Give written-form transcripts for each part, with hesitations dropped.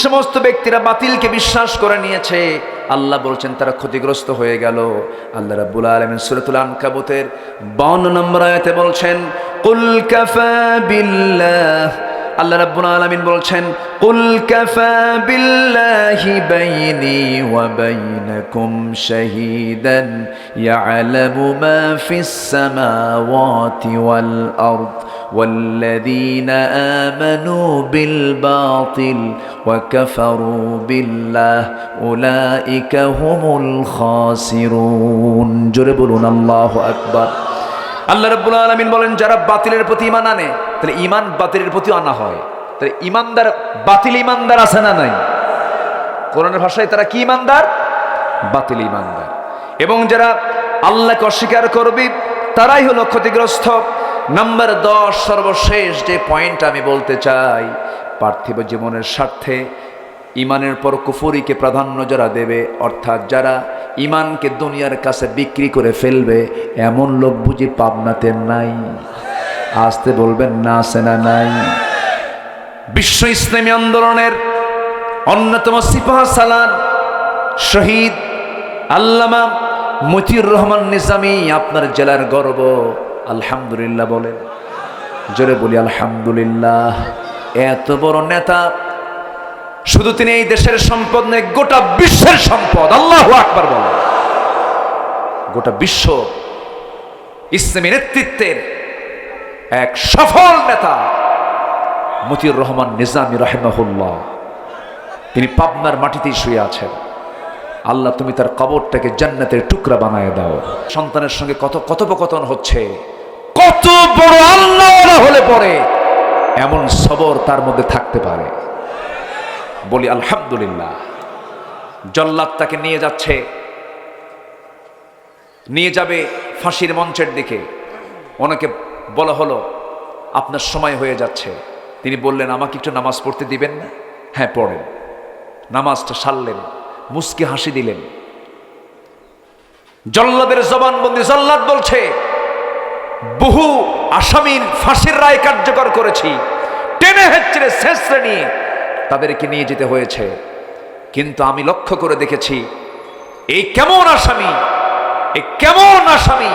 সমস্ত ব্যক্তিরা বাতিলকে বিশ্বাস করে নিয়েছে, আল্লাহ বলছেন তারা ক্ষতিগ্রস্ত হয়ে গেল। আল্লাহ রাব্বুল আলামিন সূরাতুল আনকাবুতের 52 নম্বর আয়াতে বলছেন, কুল কাফা বিল্লাহ, আল্লাহ রাব্বুল আলামিন বলছেন, কুল কাফা বিল্লাহি বাইনি ওয়া বাইনাকুম শাহীদান ইয়ালামু মা ফিস সামাওয়াতি ওয়াল আরদ ওয়াল্লাযীনা আমানু বিল বাতিল ওয়া কাফারু বিল্লাহ উলাইকা হুমুল খাসিরুন। জোরে বলুন আল্লাহু আকবার। আল্লাহ রাব্বুল আলামিন বলেন, যারা বাতিলের প্রতি ঈমান আনে, তাহলে ঈমান বাতিলের প্রতি আনা হয়। তাহলে ঈমানদার, বাতিল ঈমানদার আছে না নাই? কোরআনের ভাষায় তারা কি ঈমানদার? বাতিল ঈমানদার। এবং যারা আল্লাহকে অস্বীকার করবে তারাই হলো ক্ষতিগ্রস্ত। নাম্বার 10, সর্বশেষ যে পয়েন্ট আমি বলতে চাই, পার্থিব জীবনের স্বার্থে ঈমানের পর কুফরিকে প্রাধান্য যারা দেবে, অর্থাৎ যারা ঈমানকে দুনিয়ার কাছে বিক্রি করে ফেলবে, এমন লোক বুঝি পাবনাতে নাই? আসতে বলবেন না, আছে না নাই? বিশ্ব ইসলামী আন্দোলনের অন্যতম সিপাহ সালার শহীদ আল্লামা মতিউর রহমান নিজামী আপনার জেলার গর্ব, আলহামদুলিল্লাহ বলেন, জোরে বলি আলহামদুলিল্লাহ। এত বড় নেতা, শুধু তিনি এই দেশের সম্পদ নয়, গোটা বিশ্বের সম্পদ। আল্লাহু আকবার বলেন। গোটা বিশ্ব ইসলামী নেতৃত্বের এক সফল নেতা মতিউর রহমান নিজামী রাহিমাহুল্লাহ, তিনি পাবনার মাটিতেই শুয়ে আছেন। আল্লাহ তুমি তার কবরটাকে জান্নাতের টুকরা বানায় দাও। সন্তানের সঙ্গে কত কথোপকথন হচ্ছে, কত বড় আল্লাহ হলে পরে এমন সবর তার মধ্যে থাকতে পারে। বলি আলহামদুলিল্লাহ। জল্লাদ তাকে নিয়ে যাচ্ছে, নিয়ে যাবে ফাঁসির মঞ্চের দিকে। ওনাকে বলা হলো আপনার সময় হয়ে যাচ্ছে। তিনি বললেন, আমাকে একটু নামাজ পড়তে দিবেন না? হ্যাঁ পড়েন। নামাজটা সারলেন, মুস্কি হাসি দিলেন। জল্লাদের জবানবন্দি, জল্লাদ বলছে, বহু আসামির ফাঁসির রায় কার্যকর করেছি, টেনে হেঁচড়ে শেষরে নিয়ে তাদেরকে নিয়ে যেতে হয়েছে, কিন্তু আমি লক্ষ্য করে দেখেছি এই কেমন আসামি, এই কেমন আসামি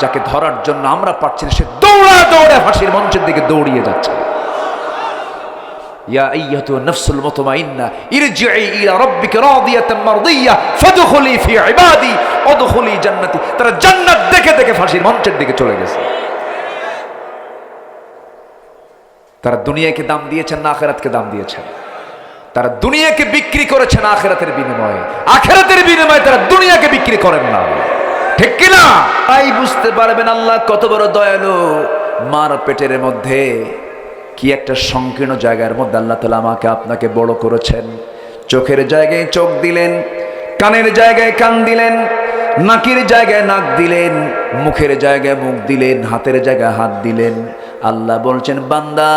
যাকে ধরার জন্য আমরা পারছি না, সে দৌড়া দৌড়ে ফাঁসির মঞ্চের দিকে দৌড়িয়ে যাচ্ছে। ইয়া আইয়াতুন নাফসুল মুতমাইন্না ইরজিই ইলা রাব্বিকা রাদিয়াতাম মারদিয়া ফাদখুলি ফি ইবাদি ওয়াদখুলি জান্নাতি। তারা জান্নাত দেখে দেখে ফাঁসির মঞ্চের দিকে চলে গেছে। তারা দুনিয়াকে দাম দিয়েছেন না আখিরাতকে দাম দিয়েছেন? তারা দুনিয়াকে বিক্রি করেছেন আখিরাতের বিনিময়ে। আখিরাতের বিনিময়ে তারা দুনিয়াকে বিক্রি করেন না, ঠিক কিনা? তাই বুঝতে পারবেন আল্লাহ কত বড় দয়ালু। মার পেটের মধ্যে কি একটা সংকীর্ণ জায়গার মধ্যে আল্লাহ তাআলা আমাকে আপনাকে বড় করেছেন। চোখের জায়গায় চোখ দিলেন, কানের জায়গায় কান দিলেন, নাকের জায়গায় নাক দিলেন, মুখের জায়গায় মুখ দিলেন, হাতের জায়গায় হাত দিলেন। আল্লাহ বলছেন, বান্দা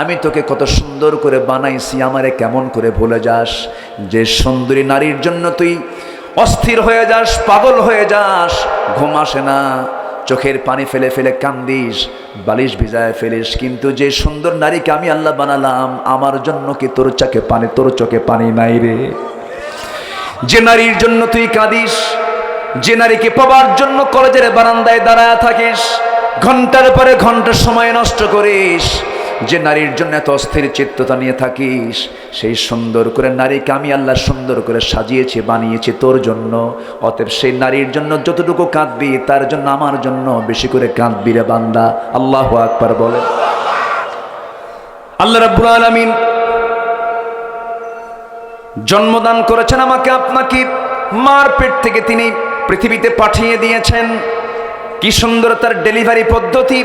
আমি তোকে কত সুন্দর করে বানাইছি, আমারে কেমন করে ভুলে যাস? যে সুন্দরী নারীর জন্য তুই অস্থির হয়ে যাস, পাগল হয়ে যাস, ঘুম আসে না, চোখের পানি ফেলে ফেলে কান্দিস, বালিশ ভিজায় ফেলিস, কিন্তু যে সুন্দর নারীকে আমি আল্লাহ বানালাম, আমার জন্য কি তোর চোখে পানি নাই রে? যে নারীর জন্য তুই কাঁদিস, যে নারীকে পাবার জন্য কলেজের বারান্দায় দাঁড়ায় থাকিস, ঘন্টার পরে ঘন্টা সময় নষ্ট করিস, যে নারীর জন্য এত অস্থির চিত্ততা নিয়ে থাকিস, সেই সুন্দর করে নারীকে আমি আল্লাহ সুন্দর করে সাজিয়েছি, বানিয়েছি তোর জন্য। অতএব সেই নারীর জন্য যতটুকু কাঁদবি, তার জন্য আমার জন্য বেশি করে কাঁদবি রে বান্দা। আল্লাহু আকবার বলে। আল্লাহ রাব্বুল আলামিন জন্মদান করেছেন আমাকে আপনাকে, মার পেট থেকে তিনি পৃথিবীতে পাঠিয়ে দিয়েছেন। কি সুন্দর তার ডেলিভারি পদ্ধতি।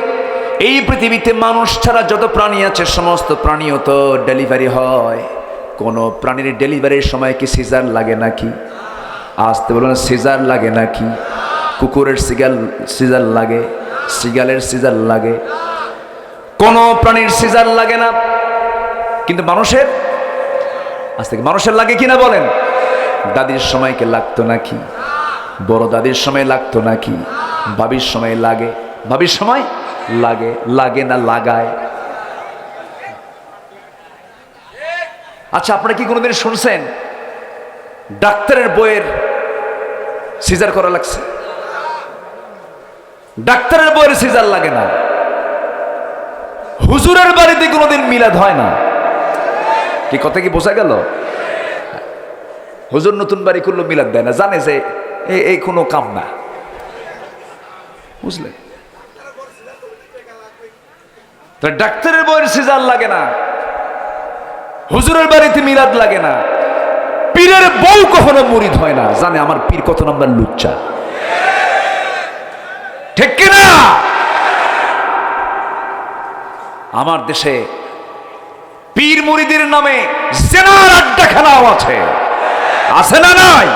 এই পৃথিবীতে মানুষ ছাড়া যত প্রাণী আছে, সমস্ত প্রাণীও তো ডেলিভারি হয়। কোন প্রাণীর ডেলিভারির সময় কি সিজার লাগে নাকি? আসতে বলুন, সিজার লাগে নাকি? কুকুরের সিজার লাগে, সিগালের সিজার লাগে, কোন প্রাণীর সিজার লাগে না, কিন্তু মানুষের মানুষের লাগে কিনা বলেন? দাদির সময় কি লাগতো নাকি? বড় দাদির সময় লাগতো নাকি? ভাবির সময় লাগে, ভাবির সময় লাগে, লাগে না লাগায়? আচ্ছা, আপনারা কি কোনোদিন শুনছেন ডাক্তারের বইয়ের সিজার করা লাগছে? ডাক্তারের বইয়ের সিজার লাগে না। হুজুরের বাড়িতে কোনোদিন মিলাদ হয় না। কি কথা কি বোঝা গেল? হুজুর নতুন বাড়ি করলো মিলাদ দেয় না, জানে যে এই কোনো কাম না, বুঝলে? ডাক্তারের বইয়ের সিজার লাগে না, হুজুরের বাড়িতে মিলাদ লাগে না। পীরের বউ কখনো মুরিদ হয় না, জানে আমার পীর কত নাম্বার লুচ্চা, ঠিক কিনা? আমার দেশে পীর মুরিদের নামে জেনার আড্ডাখানাও আছে, আছে না নাই?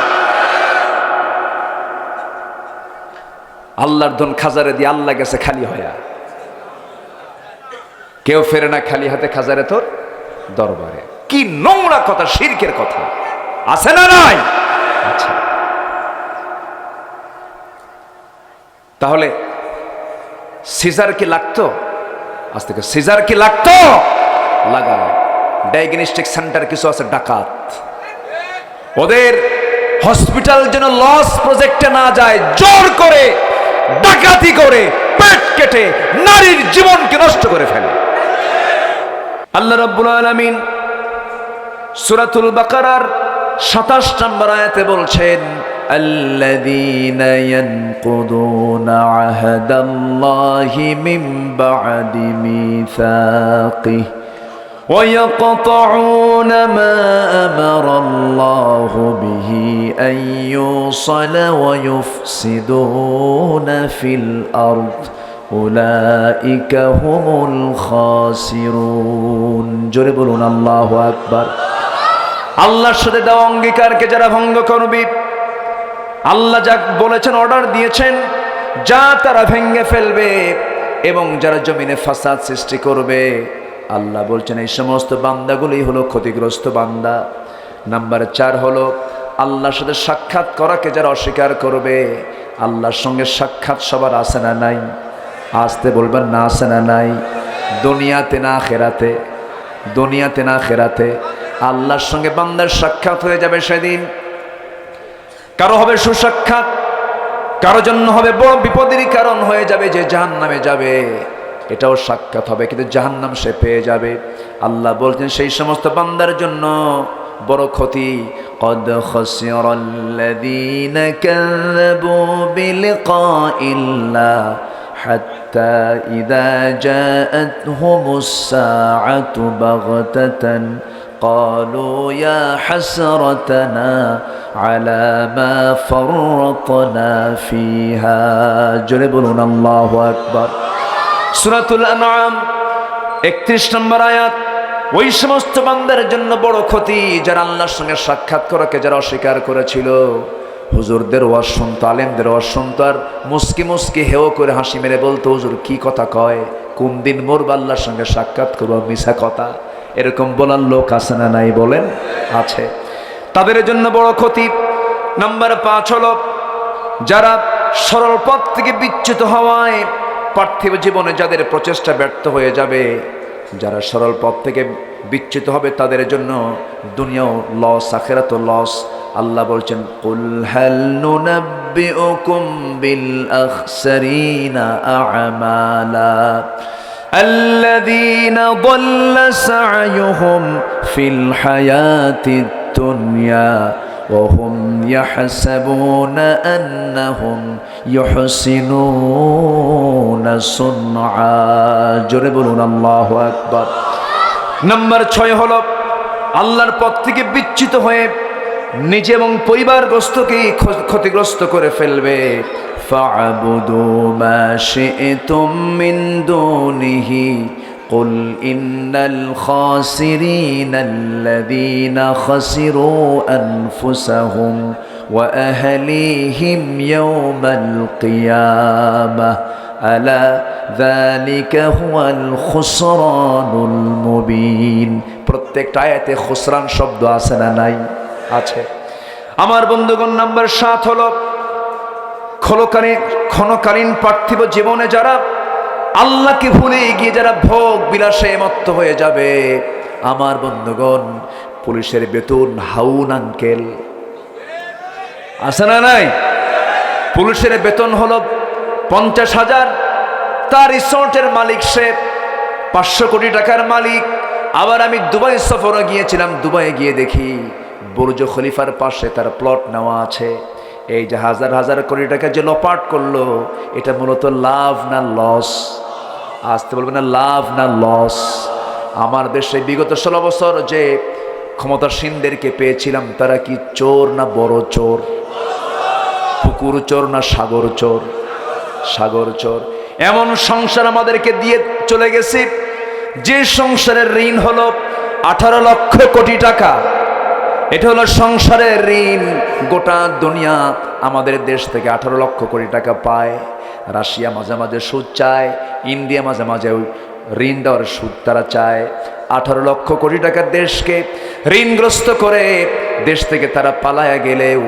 আল্লাহর ধন খাজারে দিয়ে আল্লাহ গেছে খালি হয়া, কেউ ফেরে না খালি হাতে খাজারে তোর দরবারে। কি নোংরা কথা, শিরকের কথা, আছে না নাই? আচ্ছা, তাহলে সিজার কি লাগতো? আজ থেকে সিজার কি লাগতো? লাগায়। ডায়াগনস্টিক সেন্টার কিছু আছে ডাকাত, ওদের হসপিটাল যেন লস প্রজেক্টে না যায়, জোর করে ডাকাতি করে পেট কেটে নারীর জীবনকে নষ্ট করে ফেলে। আল্লাহ রাব্বুল আলামিন সূরাতুল বাকারার ২৭ নম্বর আয়াতে বলছেন, আল্লাযীনা ইয়ানকুদুনা আহদাল্লাহি মিন বা'দি মিসাকিহি ওয়া ইয়াকতাউনা মা আমারাল্লাহু বিহি আন ইউসালা ওয়া ইউফসিদুনা ফিল আরদ উলাইকা হুমুল খাসিরুন। জোরে বলুন আল্লাহু আকবার। আল্লাহর সাথে দেওয়া অঙ্গীকারকে যারা ভঙ্গ করবে, আল্লাহ যা বলেছেন, অর্ডার দিয়েছেন, যা তারা ভেঙে ফেলবে এবং যারা জমিনে ফাসাদ সৃষ্টি করবে, আল্লাহ বলছেন এই সমস্ত বান্দাগুলোই হলো ক্ষতিগ্রস্ত বান্দা। নাম্বার 4 হলো আল্লাহর সাথে সাক্ষাৎ করাকে যারা অস্বীকার করবে। আল্লাহর সঙ্গে সাক্ষাৎ সবার আছে না নাই? আসতে বলবেন না, আছে না নাই? দুনিয়াতে না আখিরাতে? দুনিয়াতে না আখিরাতে? আল্লাহর সঙ্গে বান্দার সাক্ষাৎ হয়ে যাবে সেদিন। কারো হবে সুসাক্ষাৎ, কারো জন্য হবে বড় বিপদেরই কারণ হয়ে যাবে, যে জাহান্নামে যাবে, এটাও সাক্ষাৎ হবে, কিন্তু জাহান্নাম সে পেয়ে যাবে। আল্লাহ বলছেন সেই সমস্ত বান্দার জন্য বড় ক্ষতি। قد خسر الذين كذبوا بلقاء الله حتى إذا جاءتهم الساعة بغتة قالوا يا حسرتنا على ما فرطنا فيها। জোরে বলুন আল্লাহু আকবার। সূরাতুল আনআম ৩১ নম্বর আয়াত। ওই সমস্ত বান্দার জন্য বড় ক্ষতি যারা আল্লাহর সঙ্গে সাক্ষাৎ করাকে যারা অস্বীকার করেছিল। হুজুরদের ওয়াজ শুনতো, আলেমদের ওয়াজ শুনতো, আর মুস্কি মুস্কি হেও করে হাসি মেরে বলতো, হুজুর কি কথা কয়, কোন দিন মরবা আল্লাহর সঙ্গে সাক্ষাৎ করবো, মিছা কথা। এরকম বলার লোক আছে না নাই বলেন? আছে। তাদের জন্য বড় ক্ষতি। নাম্বার 5 হলো যারা সরল পথ থেকে বিচ্যুত হওয়ায় পার্থিব জীবনে যাদের প্রচেষ্টা ব্যর্থ হয়ে যাবে, যারা সরল পথ থেকে বিচ্যুত হবে তাদের জন্য দুনিয়াও লস, আখিরাতও লস। আল্লাহ বলছেন, কুল হাল নুনাব্বিউকুম বিল আখসারিনা আমালা আল্লাযীনা দাল্লা সা'য়ুহুম ফিল হায়াতিদ দুনিয়া ওয়া হুম ইয়াহসাবুনা আন্নাহুম ইউহসিনুনা সুনআ। জোরে বলুন আল্লাহু আকবার। নাম্বার 6 হলো আল্লাহর পথ থেকে বিচ্যুত হয়ে নিজে এবং পরিবারগ্রস্তকে ক্ষতিগ্রস্ত করে ফেলবে। ফা'বুদু মা শি'তুম মিন দুনিহি কুল ইন্নাল খাসিরিনাল্লাযীনা খাসিরু আনফুসাহুম ওয়া আহলিহিম ইয়াওমাল কিয়ামাহ আলা যালিকা হুয়াল খুসরানুল মুবিন। প্রত্যেকটা আয়াতে খুসরান শব্দ আছে না নাই? আছে। আমার বন্ধুগণ, নাম্বার 7 হলো ক্ষণকালীন পার্থিব জীবনে যারা আল্লাহকে ভুলে গিয়ে যারা ভোগ বিলাসে মত্ত হয়ে যাবে। আমার বন্ধুগণ, পুলিশের বেতন হাউন আঙ্কেল, আছে না নাই? পুলিশের বেতন হলো 50,000, তার রিসোর্টের মালিক সে 500 কোটি টাকার মালিক। আবার আমি দুবাই সফরে গিয়েছিলাম, দুবাইয়ে গিয়ে দেখি বুর্জ খলিফার পাশে তার প্লট নেওয়া আছে। এই যে হাজার হাজার কোটি টাকা যে লোপাট করলো, এটা মূলত লাভ না লস? আসতে বলবে না, লাভ না লস? আমার দেশে বিগত 16 বছর যে ক্ষমতাসীনদেরকে পেয়েছিলাম, তারা কি চোর না বড় চোর? পুকুর চোর না সাগর চোর? সাগর চোর। এমন সংসার আমাদেরকে দিয়ে চলে গেছে, যে সংসারের ঋণ হলো 18 লক্ষ কোটি টাকা। এটা হলো সংসারের ঋণ। গোটা দুনিয়া আমাদের দেশ থেকে 18 লক্ষ কোটি টাকা পায়। রাশিয়া মাঝে মাঝে সুদ চায়, ইন্ডিয়া মাঝে মাঝে ঋণ দেওয়ার সুদ তারা চায়। 18 লক্ষ কোটি টাকা দেশকে ঋণগ্রস্ত করে দেশ থেকে তারা পালায়া গেলেও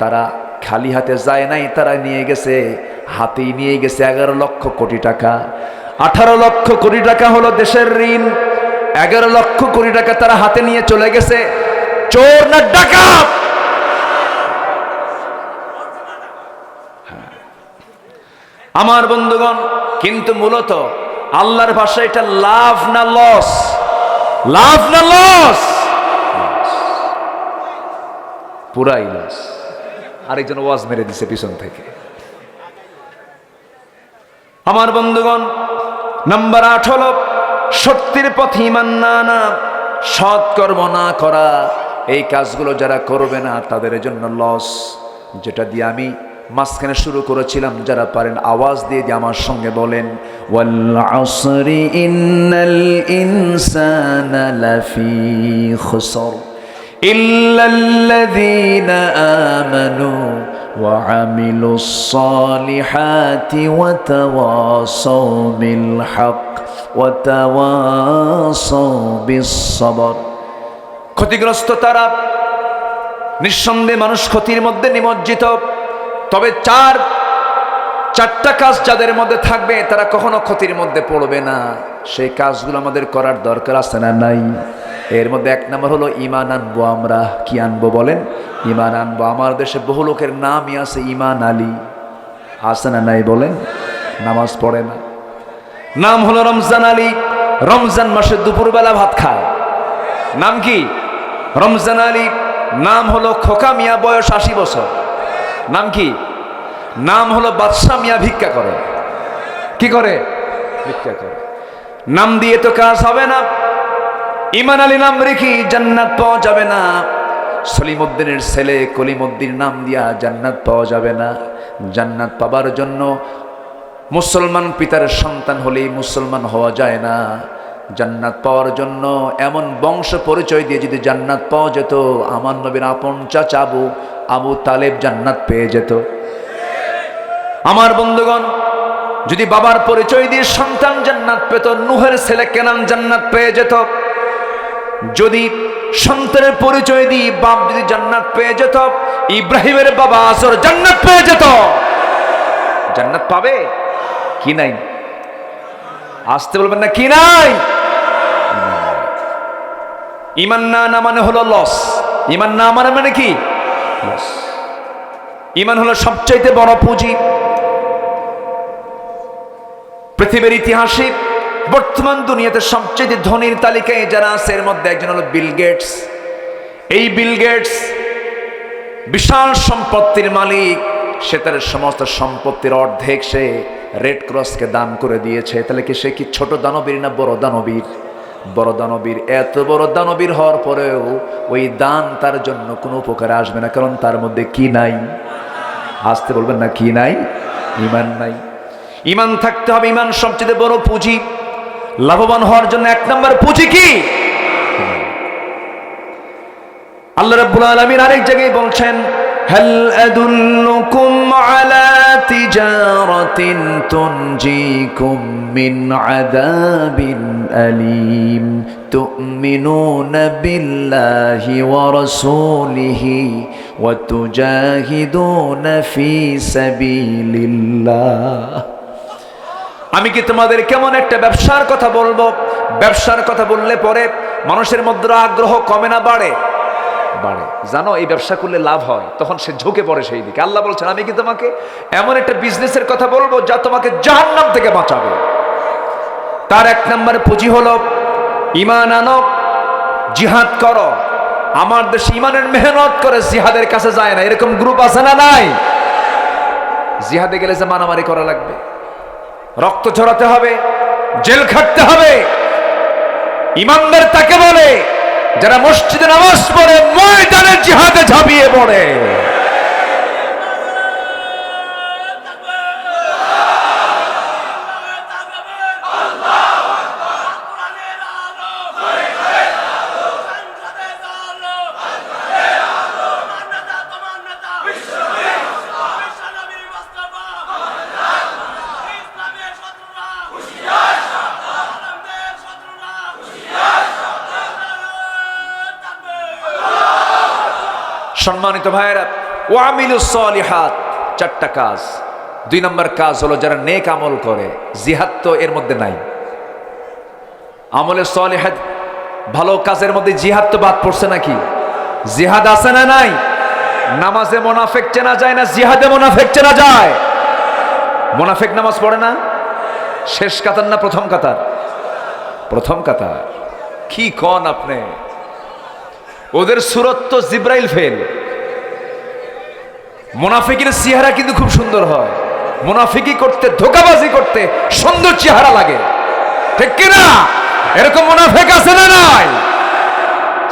তারা খালি হাতে যায় নাই, তারা নিয়ে গেছে, হাতেই নিয়ে গেছে 11 লক্ষ কোটি টাকা। 18 লক্ষ কোটি টাকা হলো দেশের ঋণ, 11 লক্ষ কোটি টাকা তারা হাতে নিয়ে চলে গেছে। চোর না ডাকাত? আমার বন্ধুগণ, কিন্তু মূলত আল্লাহর ভাষায় এটা লাভ না লস? লাভ না লস? পুরাই লস। আরেকজন ওয়াজ মেরে দিছে পিছন থেকে। আমার বন্ধুগণ, নাম্বার 8 হলো সত্যের পথে ঈমান না আনা, সৎ কর্ম না করা। এই কাজগুলো যারা করবে না তাদের জন্য লস। যেটা দিয়ে আমি মাঝখানে শুরু করেছিলাম, যারা পারেন আওয়াজ দিয়ে আমার সঙ্গে বলেন, ওয়াল আসরি ইন্নাল ইনসানা লাফি খুসর ইল্লাল্লাযীনা আমানু ওয়া আমিলুস সালিহাতি ওয়া তাওয়াসাউ বিল হক ওয়া তাওয়াসাউ বিস সবর। ক্ষতিগ্রস্ত তারা, নিঃসন্দেহে মানুষ ক্ষতির মধ্যে নিমজ্জিত। তবে চারটা কাজ যাদের মধ্যে থাকবে, তারা কখনো ক্ষতির মধ্যে পড়বে না। সেই কাজগুলো আমাদের করার দরকার আছে না নাই? এর মধ্যে 1 নম্বর হলো ঈমান আনবো। আমরা কি আনবো বলেন? ঈমান আনবো। আমার দেশে বহু লোকের নামই আছে ঈমান আলী, আছে না নাই বলেন? নামাজ পড়ে না। নাম হলো রমজান আলী, রমজান মাসে দুপুরবেলা ভাত খায়। নাম কি? রমজান আলী। নাম হলো খোকা মিয়া, বয়স 80 বছর। নাম কি? নাম হলো বাদশা মিয়া, ভিক্ষা করে। কি করে? ভিক্ষা করে। নাম দিয়ে তো কাজ হবে না। ঈমান আলী নাম রেখে জান্নাত পাওয়া যাবে না। সলিমউদ্দিনের ছেলে কলিমউদ্দিন নাম দিয়া জান্নাত পাওয়া যাবে না। জান্নাত পাবার জন্য মুসলমান পিতার সন্তান হলেই মুসলমান হওয়া যায় না। জান্নাত পাওয়ার জন্য এমন বংশ পরিচয় দিয়ে যদি জান্নাত পাওয়া যেত, আমার নবীর আপন চাচা আবু তালেব জান্নাত পেয়ে যেত। আমার বন্ধুগণ, যদি বাবার পরিচয় দিয়ে সন্তান জান্নাত পেত, নূহের ছেলে কেনান জান্নাত পেয়ে যেত। যদি সন্তানের পরিচয় দিয়ে বাপ যদি জান্নাত পেয়ে যেত, ইব্রাহিমের বাবা আজর জান্নাত পেয়ে যেত। জান্নাত পাবে কি নাই? আসতে বলবেন না, কি নাই? ঈমান না আনা মানে হলো লস। ঈমান না আনা মানে কি? লস। ঈমান হলো সবচাইতে বড় পুঁজি। পৃথিবীর ইতিহাসে বর্তমান দুনিয়াতে সবচেয়ে ধনীর তালিকায় যারা আছে, এর মধ্যে একজন হলো বিল গেটস। এই বিল গেটস বিশাল সম্পত্তির মালিক। সে তার সমস্ত সম্পত্তির অর্ধেক সে রেড ক্রসকে দান করে দিয়েছে। তাহলে কি সে কি ছোট দানবীর না বড় দানবীর? বড় দানবীর। এত বড় দানবীর হওয়ার পরেও ওই দান তার জন্য কোনো উপকারে আসবে না, কারণ তার মধ্যে কি নাই? আসতে বলবেন না, কি নাই? ঈমান নাই। ঈমান থাকতে হবে। ঈমান সবচেয়ে বড় পুঁজি। লাভবান হওয়ার জন্য 1 নম্বর পুঁজি কি? আল্লাহ রাব্বুল আলামিন আরেক জায়গায় বলছেন, হাল আদুল্লুকুম আলা তিজারাতিন তুনজিকুম মিন আযাবিন আলীম তুমিনুনা বিল্লাহি ওয়া রাসূলিহি ওয়া তুজাহিদুনা ফি সাবিলিল্লাহ। আমি কি তোমাদের কেমন একটা ব্যবসার কথা বলবো, ব্যবসার কথা বললে পরে মানুষের মধ্যে আগ্রহ কমে না বাড়ে? বাড়ে। জানো এই ব্যবসা করলে লাভ হয়, তখন সে ঝুঁকে পড়ে সেই দিকে। আল্লাহ বলছেন আমি কি তোমাকে এমন একটা বিজনেসের কথা বলবো যা তোমাকে জাহান্নাম থেকে বাঁচাবে। তার এক নম্বরে পুঁজি হলো ঈমান আনো, জিহাদ করো। আমার দেশে ঈমানের মেহনত করে জিহাদের কাছে যায় না, এরকম গ্রুপ আছে না নাই? জিহাদে গেলে যে মারামারি করা লাগবে, রক্ত ঝরাতে হবে, জেল খাটতে হবে। ইমানদার তাকে বলে যারা মসজিদে নামাজ পড়ে ময়দানে জিহাদে ঝাঁপিয়ে পড়ে। সম্মানিত ভাইয়েরা, ওয়ামিলুস সলিহাত, চারটা কাজ। 2 নম্বর কাজ হলো যারা নেক আমল করে। জিহাদ তো এর মধ্যে নাই। আমলে সলিহাত ভালো কাজের মধ্যে জিহাদ তো বাদ পড়ছে নাকি? জিহাদ আছে না নাই? নামাজে মুনাফিক চেনা যায় না, জিহাদে মুনাফিক চেনা যায়। মুনাফিক নামাজ পড়ে না, শেষ কাতার না প্রথম কাতার? প্রথম কাতার। কি কোন আপনি? ওদের সুরত তো জিব্রাইল ফেল। মুনাফিকের চেহারা কিন্তু খুব সুন্দর হয়। মুনাফিকি করতে, ধোঁকাবাজি করতে সুন্দর চেহারা লাগে, ঠিক কিনা? এরকম মুনাফিক আছে না নাই?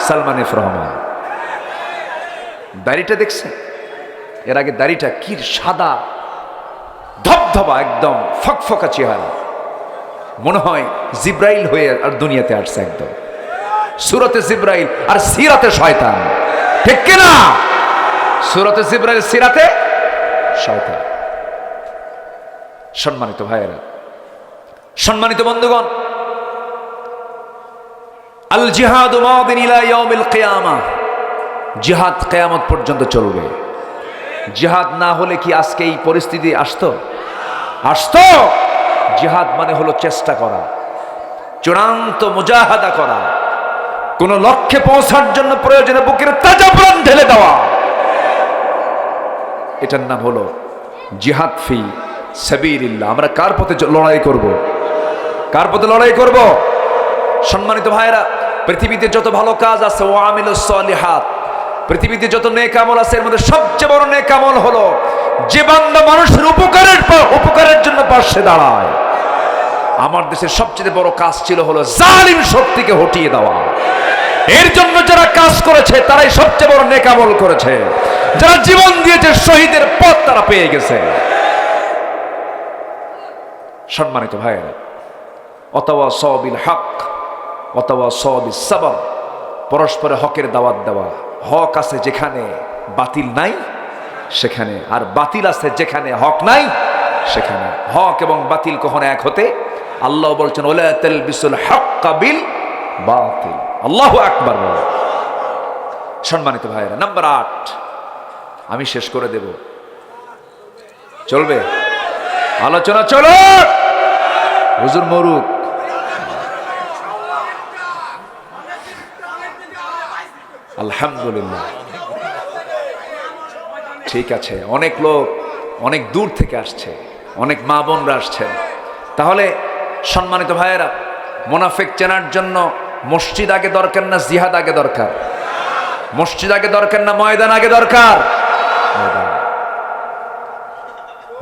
সালমান এফ রহমান দাড়িটা দেখছেন? এর আগে দাড়িটা কি সাদা ধবধবা, একদম ফকফকা চেহারা। মনে হয় জিব্রাইল হয়ে আর দুনিয়াতে আসছে একদম। সুরতে জিব্রাইল আর সিরাতে শয়তান, ঠিক কিনা? সুরতে জিব্রাইল, সিরাতে শয়তান। সম্মানিত ভাইয়েরা, সম্মানিত বন্ধুগণ, আল জিহাদু মাদিন ইলা ইয়াউমিল কিয়ামাহ। জিহাদ কিয়ামত পর্যন্ত চলবে। জিহাদ না হলে কি আজকে এই পরিস্থিতি আসতো? আসতো? জিহাদ মানে হলো চেষ্টা করা, চূড়ান্ত মুজাহাদা করা, কোন লক্ষ্যে পৌঁছার জন্য প্রয়োজনে বুকের তাজা প্রাণ ঢেলে দেওয়া। এটার নাম হলো জিহাদ ফি সাবিলিল্লাহ। আমরা কার পথে লড়াই করব? কার পথে লড়াই করব? সম্মানিত ভাইয়েরা, পৃথিবীতে যত ভালো কাজ আছে, ওয়ামিলুস সলিহাত, পৃথিবীতে যত নেক আমল আছে, এর মধ্যে সবচেয়ে বড় নেক আমল হলো যে বান্দা মানুষের উপকারের জন্য পাশে দাঁড়ায়। আমার দেশের সবচেয়ে বড় কাজ ছিল হলো জালিম শক্তিকে হটিয়ে দেওয়া। এর জন্য যারা কাজ করেছে তারাই সবচেয়ে বড় নেক আমল করেছে। যারা জীবন দিয়েছে, শহীদের পথ তারা পেয়ে গেছে। সম্মানিত ভাইয়েরা, ওয়াতাওয়াসাউ বিল হক ওয়াতাওয়াসাউ বিস সাবর। পরস্পরে হকের দাওয়াত দেওয়া। হক আছে যেখানে, বাতিল নাই সেখানে, আর বাতিল আছে যেখানে, হক নাই সেখানে। হক এবং বাতিল কখনো এক হতে, আল্লাহ বলছেন ওয়ালা তালবিসুল হাক্কা বিল বাতিল। আল্লাহু আকবার। সম্মানিত ভাইয়েরা, নাম্বার 8 আমি শেষ করে দেব। চলবে? আলোচনা চলো। হুজুর মরুক। আলহামদুলিল্লাহ, ঠিক আছে। অনেক লোক অনেক দূর থেকে আসছে, অনেক মা বোনরা আসছেন। তাহলে সম্মানিত ভাইয়েরা, মুনাফিক চেনার জন্য মসজিদ আগে দরকার না জিহাদ আগে দরকার? মসজিদ আগে দরকার না ময়দান আগে দরকার?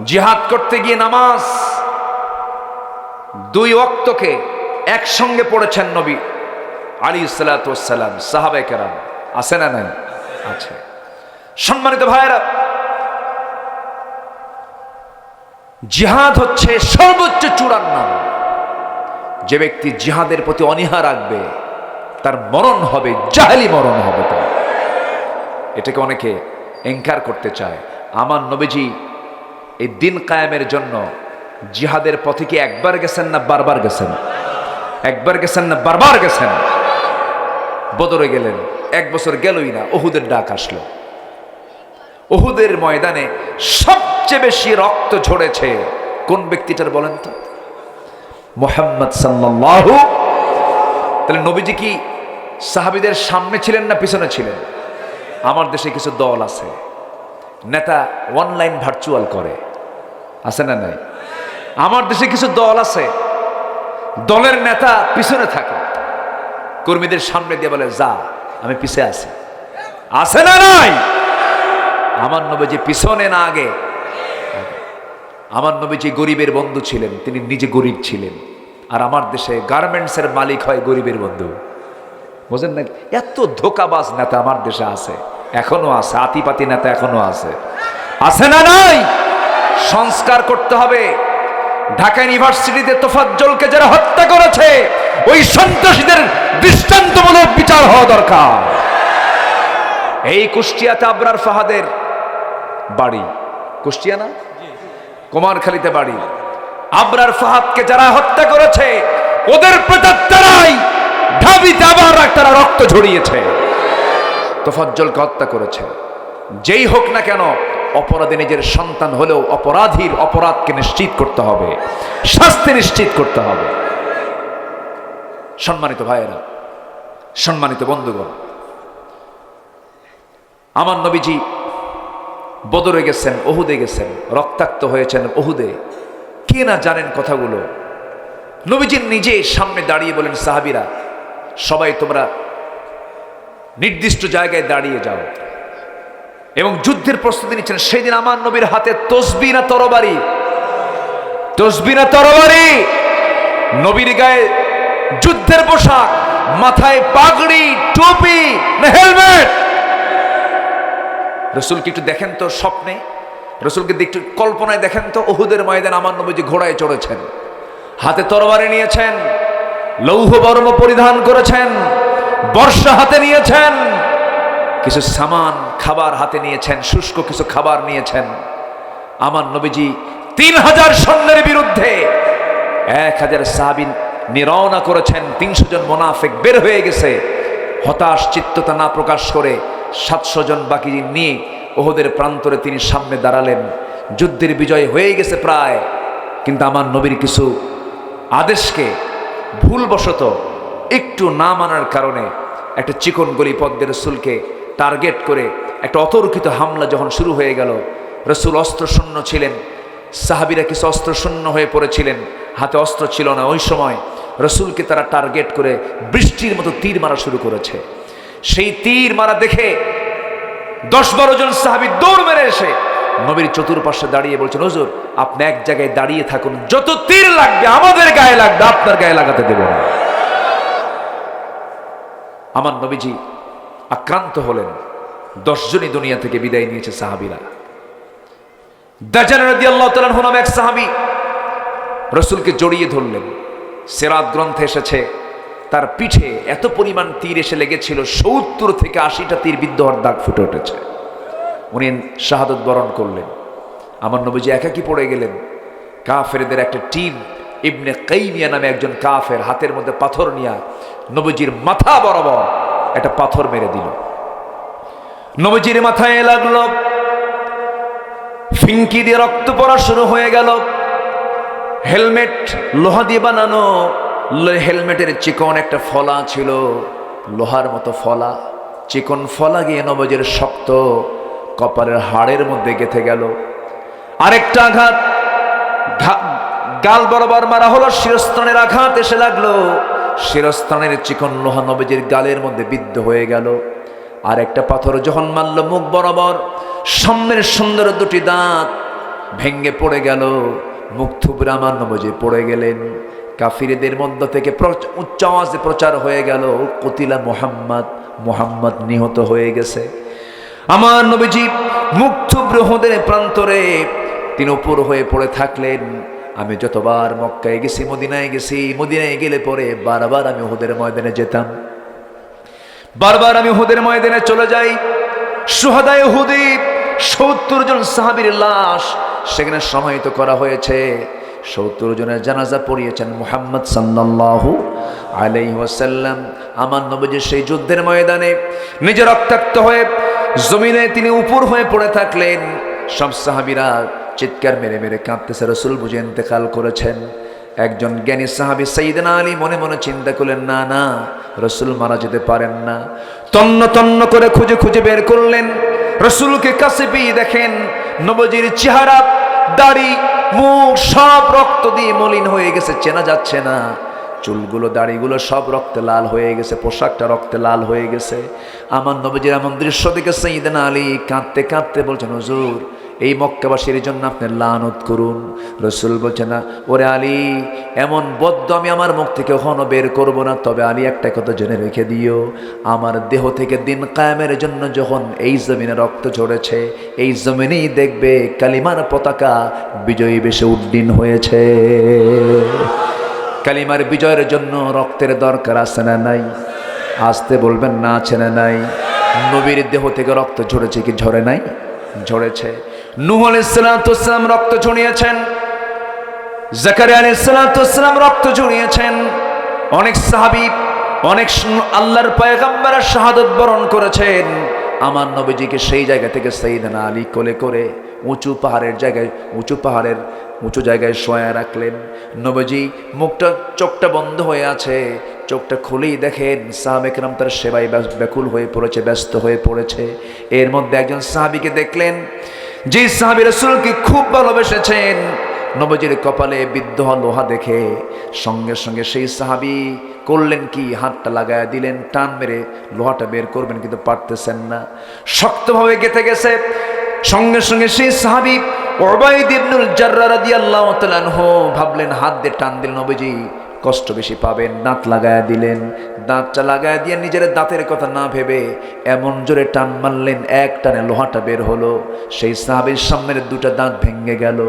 জিহাদ করতে গিয়ে নামাজ 2 ওয়াক্তকে একসঙ্গে পড়েছেন নবী আলাইহিস সালাতু ওয়াস সালাম, সাহাবায়ে কেরাম। আছে না নাই? আছে। সম্মানিত ভাইয়েরা, জিহাদ হচ্ছে সর্বোচ্চ চূড়ার নাম। যে ব্যক্তি জিহাদের প্রতি অনীহা রাখবে তার মরণ হবে জাহেলি মরণ হবে। তার এটাকে অনেকে এনকার করতে চায়। আমার নবীজি এই দিন কায়েমের জন্য জিহাদের পথে কি একবার গেছেন না বারবার গেছেন? একবার গেছেন না বারবার গেছেন? বদরে গেলেন, 1 বছর গেলই না, উহুদের ডাক আসলো। উহুদের ময়দানে সবচেয়ে বেশি রক্ত ঝরেছে কোন ব্যক্তিটার বলেন তো? মুহাম্মদ সাল্লাল্লাহু। তাহলে নবীজি কি সাহাবীদের সামনে ছিলেন না পিছনে ছিলেন? আমার দেশে কিছু দল আছে, নেতা অনলাইন ভার্চুয়াল করে, আছে না নাই? আমার দেশে কিছু দল আছে, দলের নেতা পিছনে থাকে, কর্মীদের সামনে দিয়ে বলে যা, আমি পিছে আছি, আছে না নাই? আমার নবীজি পিছনে না আগে? আমার নবীজি গরিবের বন্ধু ছিলেন, তিনি নিজে গরিব ছিলেন। আর আমার দেশে গার্মেন্টসের মালিক হয় গরিবের বন্ধু। বুঝেন না? এত ধোকাবাজ নেতা আমার দেশে আছে, এখনো আছে, আতিপাতি নেতা এখনো আছে, আছে না নাই? সংস্কার করতে হবে। ঢাকা ইউনিভার্সিটিতে তোফাজ্জলকে যারা হত্যা করেছে, ওই সন্ত্রাসীদের দৃষ্টান্তমূলক বিচার হওয়া দরকার। এই কুষ্টিয়াতে আবরার ফাহাদের বাড়ি, কুষ্টিয়া না, কুমারখালীতে বাড়ি। আবরার ফাহাদকে যারা হত্যা করেছে, ওদের প্রেতাত্মারাই ঢাবিতে আবার তারা রক্ত ঝরিয়েছে, তোফাজ্জলকে হত্যা করেছে। যেই হোক না কেন, অপরাধী নিজের সন্তান হলেও অপরাধীর অপরাধকে নিশ্চিত করতে হবে, শাস্তি নিশ্চিত করতে হবে। সম্মানিত ভাইয়েরা, সম্মানিত বন্ধুগণ, আমার নবীজি বদরে গেছেন, ওহুদে গেছেন, রক্তাক্ত হয়েছেন ওহুদে। কে না জানেন কথাগুলো। নবীজি নিজে সামনে দাঁড়িয়ে বলেন, সাহাবীরা সবাই তোমরা নির্দিষ্ট জায়গায় দাঁড়িয়ে যাও, এবং যুদ্ধের প্রস্তুতি নিচ্ছেন। সেই দিন আমার নবীর হাতে তসবিহ না তরবারি? তসবিহ না তরবারি? নবীর গায়ে যুদ্ধের পোশাক, মাথায় পাগড়ি, টুপি না হেলমেট? রসুলকে একটু দেখেন তো স্বপ্নে, রসুলকে একটু কল্পনায় দেখেন তো। উহুদের ময়দানে আমার নবীজি ঘোড়ায় চড়েছেন, হাতে তরবারি নিয়েছেন, লৌহ বর্ম পরিধান করেছেন, বর্ষা হাতে নিয়েছেন, কিছু সামান খাবার হাতে নিয়েছেন, শুষ্ক কিছু খাবার নিয়েছেন। আমার নবীজি 3000 সৈন্যের বিরুদ্ধে 1000 সাহাবী নিরওনা করেছেন। 300 জন মুনাফিক বের হয়ে গেছে। হতাশ চিত্ততা না প্রকাশ করে 700 জন বাকি নিয়ে ওহুদের প্রান্তরে তিনি সামনে দাঁড়ালেন। যুদ্ধের বিজয় হয়ে গেছে প্রায়, কিন্তু আমার নবীর কিছু আদেশকে ভুলবশত একটু না মানার কারণে একটা চিকন গলি পদ্মের রসুলকে টার্গেট করে একটা অতর্কিত হামলা যখন শুরু হয়ে গেল, রসুল অস্ত্রশূন্য ছিলেন, সাহাবীরা কিছু অস্ত্রশূন্য হয়ে পড়েছিলেন, হাতে অস্ত্র ছিল না। ওই সময় রসুলকে তারা টার্গেট করে বৃষ্টির মতো তীর মারা শুরু করেছে। সেই তীর মারা দেখে 10-12 জন সাহাবী দৌড় মেরে এসে নবীর চতুর্পাশে দাঁড়িয়ে বলছেন, হুজুর আপনি এক জায়গায় দাঁড়িয়ে থাকুন, যত তীর লাগবে আমাদের গায়ে লাগবে, আপনার গায়ে লাগাতে দেব না। আমার নবীজি আক্রান্ত হলেন। 10 জনই দুনিয়া থেকে বিদায় নিয়েছে সাহাবীরা। দাজ্জাল রাদিয়াল্লাহু তাআলা আনহু নামে এক সাহাবী রসুলকে জড়িয়ে ধরলেন। সিরাত গ্রন্থে এসেছে তার পিঠে এত পরিমাণ তীর এসে লেগেছিল, 70 থেকে 80টা তীর বিদ্ধ হওয়ার দাগ ফুটে উঠেছে। উনি শাহাদত বরণ করলেন। আমার নবীজি একাকী পড়ে গেলেন। কাফেরদের একটা টিম, ইবনে কাইমিয়া নামে একজন কাফের, হাতের মধ্যে পাথর নিয়ে নবীজির মাথা বরাবর একটা পাথর মেরে দিল। নবীজির মাথায় লাগলো, ফিঙ্কি দিয়ে রক্ত পড়া শুরু হয়ে গেল। হেলমেট লোহা দিয়ে বানানো, হেলমেটের চিকন একটা ফলা ছিল, লোহার মতো ফলা, চিকন ফলা গিয়ে নবীজির শক্ত কপালের হাড়ের মধ্যে গেঁথে গেল। আরেকটা আঘাত গাল বরাবর মারা হলো, শিরস্ত্রাণের আঘাত এসে লাগলো, শিরস্ত্রাণের চিকন লোহা নবীজির গালের মধ্যে বিদ্ধ হয়ে গেল। আর একটা পাথর যখন মারল মুখ বরাবর, সামনের সুন্দর দুটি দাঁত ভেঙ্গে পড়ে গেল। মুখ থুবড়ে আমার নবীজি পড়ে গেলেন। কাফিরদের মধ্য থেকে উচ্চ আওয়াজে প্রচার হয়ে গেল, কুতিলা মুহাম্মদ, মুহাম্মদ নিহত হয়ে গেছে। আমার নবীজি মুখ থুবড়ে উহুদের প্রান্তরে তিনি উপর হয়ে পড়ে থাকলেন। আমি যতবার মক্কায় গেছি, মদিনায় গেছি, মদিনায় গেলে পরে বারবার আমি উহুদের ময়দানে যেতাম, বারবার আমি উহুদের ময়দানে চলে যাই। শুহাদায়ে উহুদে 70 জন সাহাবীর লাশ সেখানে সমাহিত করা হয়েছে। 70 জনের জানাজা পড়িয়েছেন মুহাম্মদ সাল্লাল্লাহু আলাইহি ওয়াসাল্লাম। আমার নবীজি সেই যুদ্ধের ময়দানে নিজে রক্তাক্ত হয়ে জমিনে তিনি উপর হয়ে পড়ে থাকলেন। সব সাহাবীরা চিৎকার মেরে মেরে কাঁদতেছে, রাসূল বুঝে ইন্তেকাল করেছেন। একজন জ্ঞানী সাহাবী সাইয়েদনা আলী মনে মনে চিন্তা করলেন, না না, রাসূল মারা যেতে পারেন না। তন্ন তন্ন করে খুঁজে খুঁজে বের করলেন, রাসূলকে কাছে পেয়ে দেখেন নবীজির চেহারা, দাড়ি, মুখ সব রক্ত দিয়ে মলিন হয়ে গেছে, চেনা যাচ্ছে না। চুলগুলো, দাড়িগুলো সব রক্তে লাল হয়ে গেছে, পোশাকটা রক্তে লাল হয়ে গেছে। আমার নবীজির এমন দৃশ্য দেখে সাইয়েদনা আলী কাঁদতে কাঁদতে বলছেন, হুজুর এই মক্কাবাসীর জন্য আপনি লানত করুন। রাসূল বলছেন, না ওরে আলী, এমন বদ্দ আমি আমার মুখ থেকে কখনো বের করব না। তবে আলী একটা কথা জেনে রেখে দিও, আমার দেহ থেকে দিন কায়েমের জন্য যখন এই জমিনে রক্ত ঝরেছে, এই জমিনেই দেখবে কালিমার পতাকা বিজয়ী বেশে উড্ডীন হয়েছে। কালিমার বিজয়ের জন্য রক্তের দরকার আছে না নাই? আসতে বলবেন না, আছে না নাই? নবীর দেহ থেকে রক্ত ঝরেছে কি ঝরে নাই? ঝরেছে। নূহ আলাইহিস সালাতু ওয়াস সালাম রক্ত ঝরিয়েছেন, জাকারিয়া আলাইহিস সালাতু ওয়াস সালাম রক্ত ঝরিয়েছেন। অনেক সাহাবী, অনেক আল্লাহর পয়গম্বর শাহাদাত বরণ করেছেন। আমার নবীজিকে সেই জায়গা থেকে সাইয়েদনা আলী কোলে করে উঁচু পাহাড়ের জায়গায়, উঁচু জায়গায় শোয়া রাখলেন। নবীজি মুখটা, চোখটা বন্ধ হয়ে আছে, চোখটা খুলেই দেখেন সাহাবে কেরাম তার সেবায় ব্যাকুল হয়ে পড়েছে, ব্যস্ত হয়ে পড়েছে। এর মধ্যে একজন সাহাবীকে দেখলেন, যে সাহাবী রাসূলকে খুব ভালোবেসেছেন। নবীজির কপালে বিদ্ধ লোহা দেখে সঙ্গে সঙ্গে সেই সাহাবী করলেন কি, হাতটা লাগায় দিলেন, টান মেরে লোহাটা বের করবেন কিন্তু পারতেছেন না, শক্তভাবে গেঁথে গেছে। সঙ্গে সঙ্গে সেই সাহাবী উবাইদ ইবনুল জাররাহ রাদিয়াল্লাহু তাআলা আনহু ভাবলেন, হাত দিয়ে টান দিলেন, নবীজি কষ্ট বেশি পাবেন, দাঁত লাগায় দিলেন। দাঁতটা লাগায় দিয়ে নিজের দাঁতের কথা না ভেবে এমন জোরে টান মারলেন, এক টানে লোহাটা বের হলো। সেই সাহাবীর সামনের দুটা দাঁত ভেঙে গেল।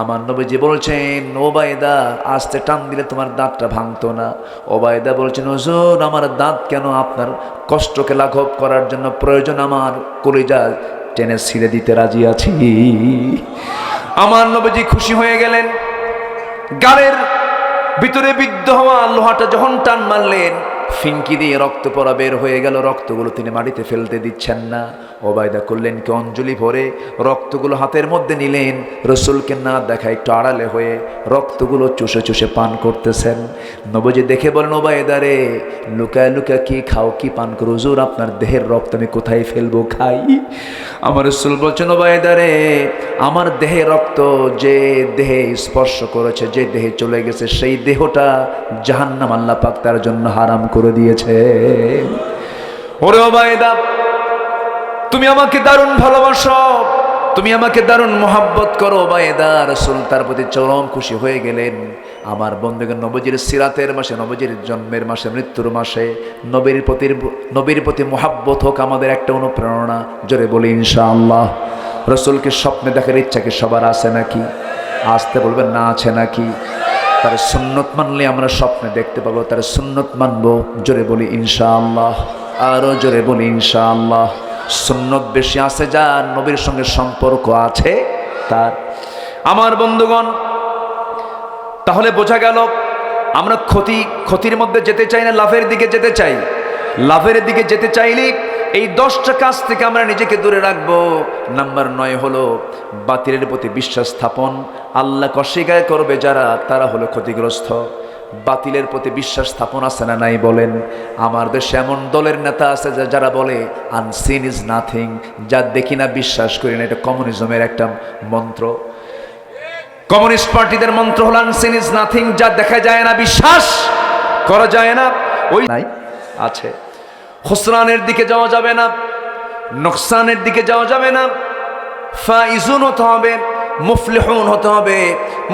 আমার নবীজি বলছেন, ওবায়দা আস্তে টান দিলে তোমার দাঁতটা ভাঙতো না। ওবায়দা বলছেন, হুজুর আমার দাঁত কেন, আপনার কষ্টকে লাঘব করার জন্য প্রয়োজন আমার কলিজা টেনে ছিঁড়ে দিতে রাজি আছি। আমার নবীজি খুশি হয়ে গেলেন। গালের ভিতরে বিদ্ধ হওয়া লোহাটা যখন টান মারলেন, ফিনকি দিয়ে রক্ত পড়া বের হয়ে গেল। রক্তগুলো তিনি মাটিতে ফেলতে দিচ্ছেন না। ওবায়দা করলেন কি, অঞ্জলি ভরে রক্তগুলো হাতের মধ্যে নিলেন, রাসূলকে না দেখা একটু আড়ালে হয়ে রক্তগুলো চুষে চুষে পান করতেছেন। নবীজি দেখে বলেন, ওবায়দা রে, লুকায় লুকায় কি খাও, কি পান করো? হুজুর আপনার দেহের রক্ত আমি কোথায় ফেলবো, খাই? আমার রাসূল বলছেন, ওবায়দা রে, আমার দেহে রক্ত যে দেহে স্পর্শ করেছে, যে দেহে চলে গেছে, সেই দেহটা জাহান্নাম আল্লাহ পাক তার জন্য হারাম করে দিয়েছে। ওরে ওবায়দা, তুমি আমাকে দারুণ ভালোবাসো, তুমি আমাকে দারুণ মোহাব্বত করো। ওবায়দা, রাসূল তার প্রতি চরম খুশি হয়ে গেলেন। আমার বন্ধুগণ, নবীজির সিরাতের মাসে, নবীজির জন্মের মাসে, মৃত্যুর মাসে নবীর প্রতি মোহাব্বত হোক আমাদের একটা অনুপ্রেরণা। জোরে বলি ইনশাআল্লাহ। রাসূলকে স্বপ্নে দেখার ইচ্ছা কি সবার আছে নাকি? আসতে বলবেন না, আছে নাকি? তার সুন্নত মানলে আমরা স্বপ্নে দেখতে পাবো, তার সুন্নত মানবো। জোরে বলি ইনশাআল্লাহ, আরো জোরে বলি ইনশাআল্লাহ। সুন্নত বেশি আছে যার, নবীর সঙ্গে সম্পর্ক আছে তার। আমার বন্ধুগণ, তাহলে বোঝা গেল আমরা ক্ষতির মধ্যে যেতে চাই না, লাভের দিকে যেতে চাই। লাভের দিকে যেতে চাইলে এই 10টা কাজ থেকে আমরা নিজেকে দূরে রাখবো। নাম্বার 9 হলো বাতিলের প্রতি বিশ্বাস স্থাপন। আল্লাহকে অস্বীকার করবে যারা, তারা হলো ক্ষতিগ্রস্ত। বাতিলের প্রতি বিশ্বাস স্থাপন আছে না নাই বলেন? আমার দেশে এমন দলের নেতা আছে যারা বলে আনসিন ইজ নাথিং, যা দেখি না বিশ্বাস করি না। এটা কমিউনিজমের একটা মন্ত্র। কমিউনিস্ট পার্টিদের মন্ত্র হল আনসিন ইজ নাথিং, যা দেখা যায় না বিশ্বাস করা যায় না। ওই নাই আছে। খুসরানের দিকে যাওয়া যাবে না, নোকসানের দিকে যাওয়া যাবে না। ফাইজুন হতে হবে, মুফলিহুন হতে হবে।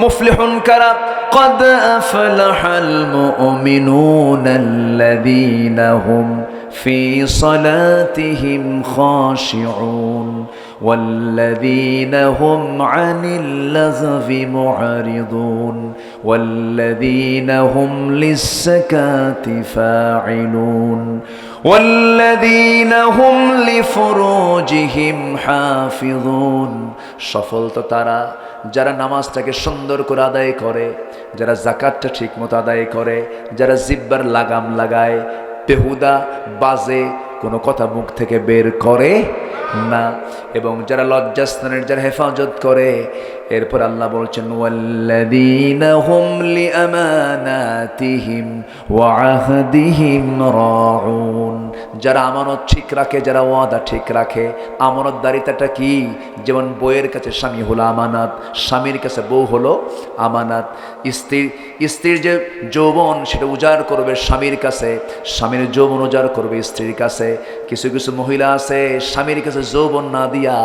মুফলিহুন কারা? قد أفلح المؤمنون الذين هم في صلاتهم خاشعون والذين هم عن اللغو معرضون والذين هم للزكاة فاعلون والذين هم لفروجهم حافظون। সফল তো তারা যারা নামাজটাকে সুন্দর করে আদায় করে, যারা যাকাতটা ঠিক মতো আদায় করে, যারা জিব্বার লাগাম লাগায়, বেহুদা বাজে কোনো কথা মুখ থেকে বের করে না। এবং যারা লজ্জাস্থানের যারা হেফাজত করে, এরপর আল্লাহ বলছেন ওয়াল্লাযীনা হুম লিআমানাতিহিম ওয়া আহদিহিম রাউন, যারা আমানত ঠিক রাখে, যারা ওয়াদা ঠিক রাখে। আমানতদারিতাটা কি? যেমন বউয়ের কাছে স্বামী হলো আমানত, স্বামীর কাছে বউ হলো আমানত। স্ত্রীর যে যৌবন সেটা উজাড় করবে স্বামীর কাছে, স্বামীর যৌবন উজাড় করবে স্ত্রীর কাছে। কিছু কিছু মহিলা আছে স্বামীর কাছে যৌবন না দিয়া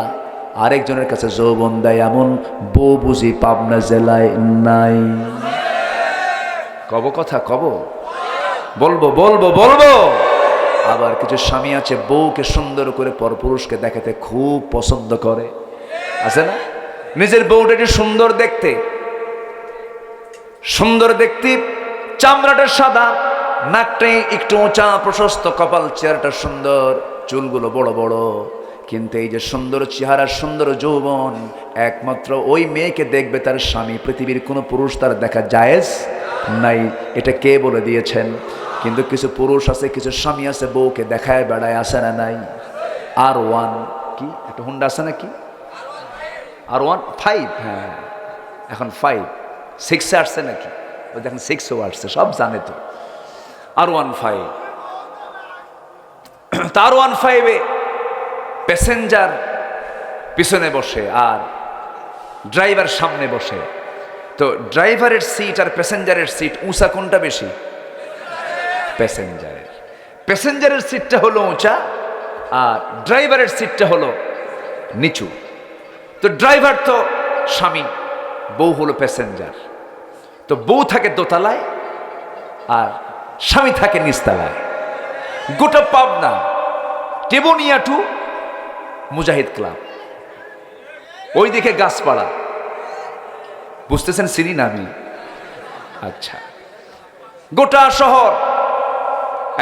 আরেকজনের কাছে যৌবন দেয়, এমন বউ বুঝি পাবনা জেলায় নাই? কব কথা কব, বলবো বলবো বলবো। আবার কিছু স্বামী আছে বউকে সুন্দর করে পরপুরুষকে দেখাতে খুব পছন্দ করে, আছে না? নিজের বউটা একটু সুন্দর দেখতে, সুন্দর দেখতে, চামড়াটা সাদা, নাকটাই একটু উঁচা প্রশস্ত, কপাল চেহারাটা সুন্দর, চুলগুলো বড় বড়। কিন্তু এই যে সুন্দর চেহারা, সুন্দর যৌবন, একমাত্র ওই মেয়েকে দেখবে তার স্বামী, পৃথিবীর কোনো পুরুষ তার দেখা জায়েজ নাই। এটা কে বলে দিয়েছেন? কিন্তু কিছু পুরুষ আছে, কিছু স্বামী আছে বউকে দেখায় বেড়ায়, আসে না নাই? R1 কি একটা হুন্ডা আছে নাকি? R1 5, হ্যাঁ এখন 5 6 আসছে নাকি? ওই দেখেন 6ও আসছে, সব জানে তো। R1 5, তার R1 5-এ প্যাসেঞ্জার পিছনে বসে আর ড্রাইভার সামনে বসে। তো ড্রাইভারের সিট আর প্যাসেঞ্জারের সিট উঁচা কোনটা বেশি? প্যাসেঞ্জারের। প্যাসেঞ্জারের সিটটা হলো উঁচা আর ড্রাইভারের সিটটা হলো নিচু। তো ড্রাইভার তো স্বামী, বউ হলো প্যাসেঞ্জার। তো বউ থাকে দোতলায় আর স্বামী থাকে নিচতলায়। গোটা পাবনা টেবুনিয়া টু মুজাহিদ ক্লাব, ওইদিকে গাছপাড়া, বুঝতেছেন চিনি না আমি? আচ্ছা, গোটা শহর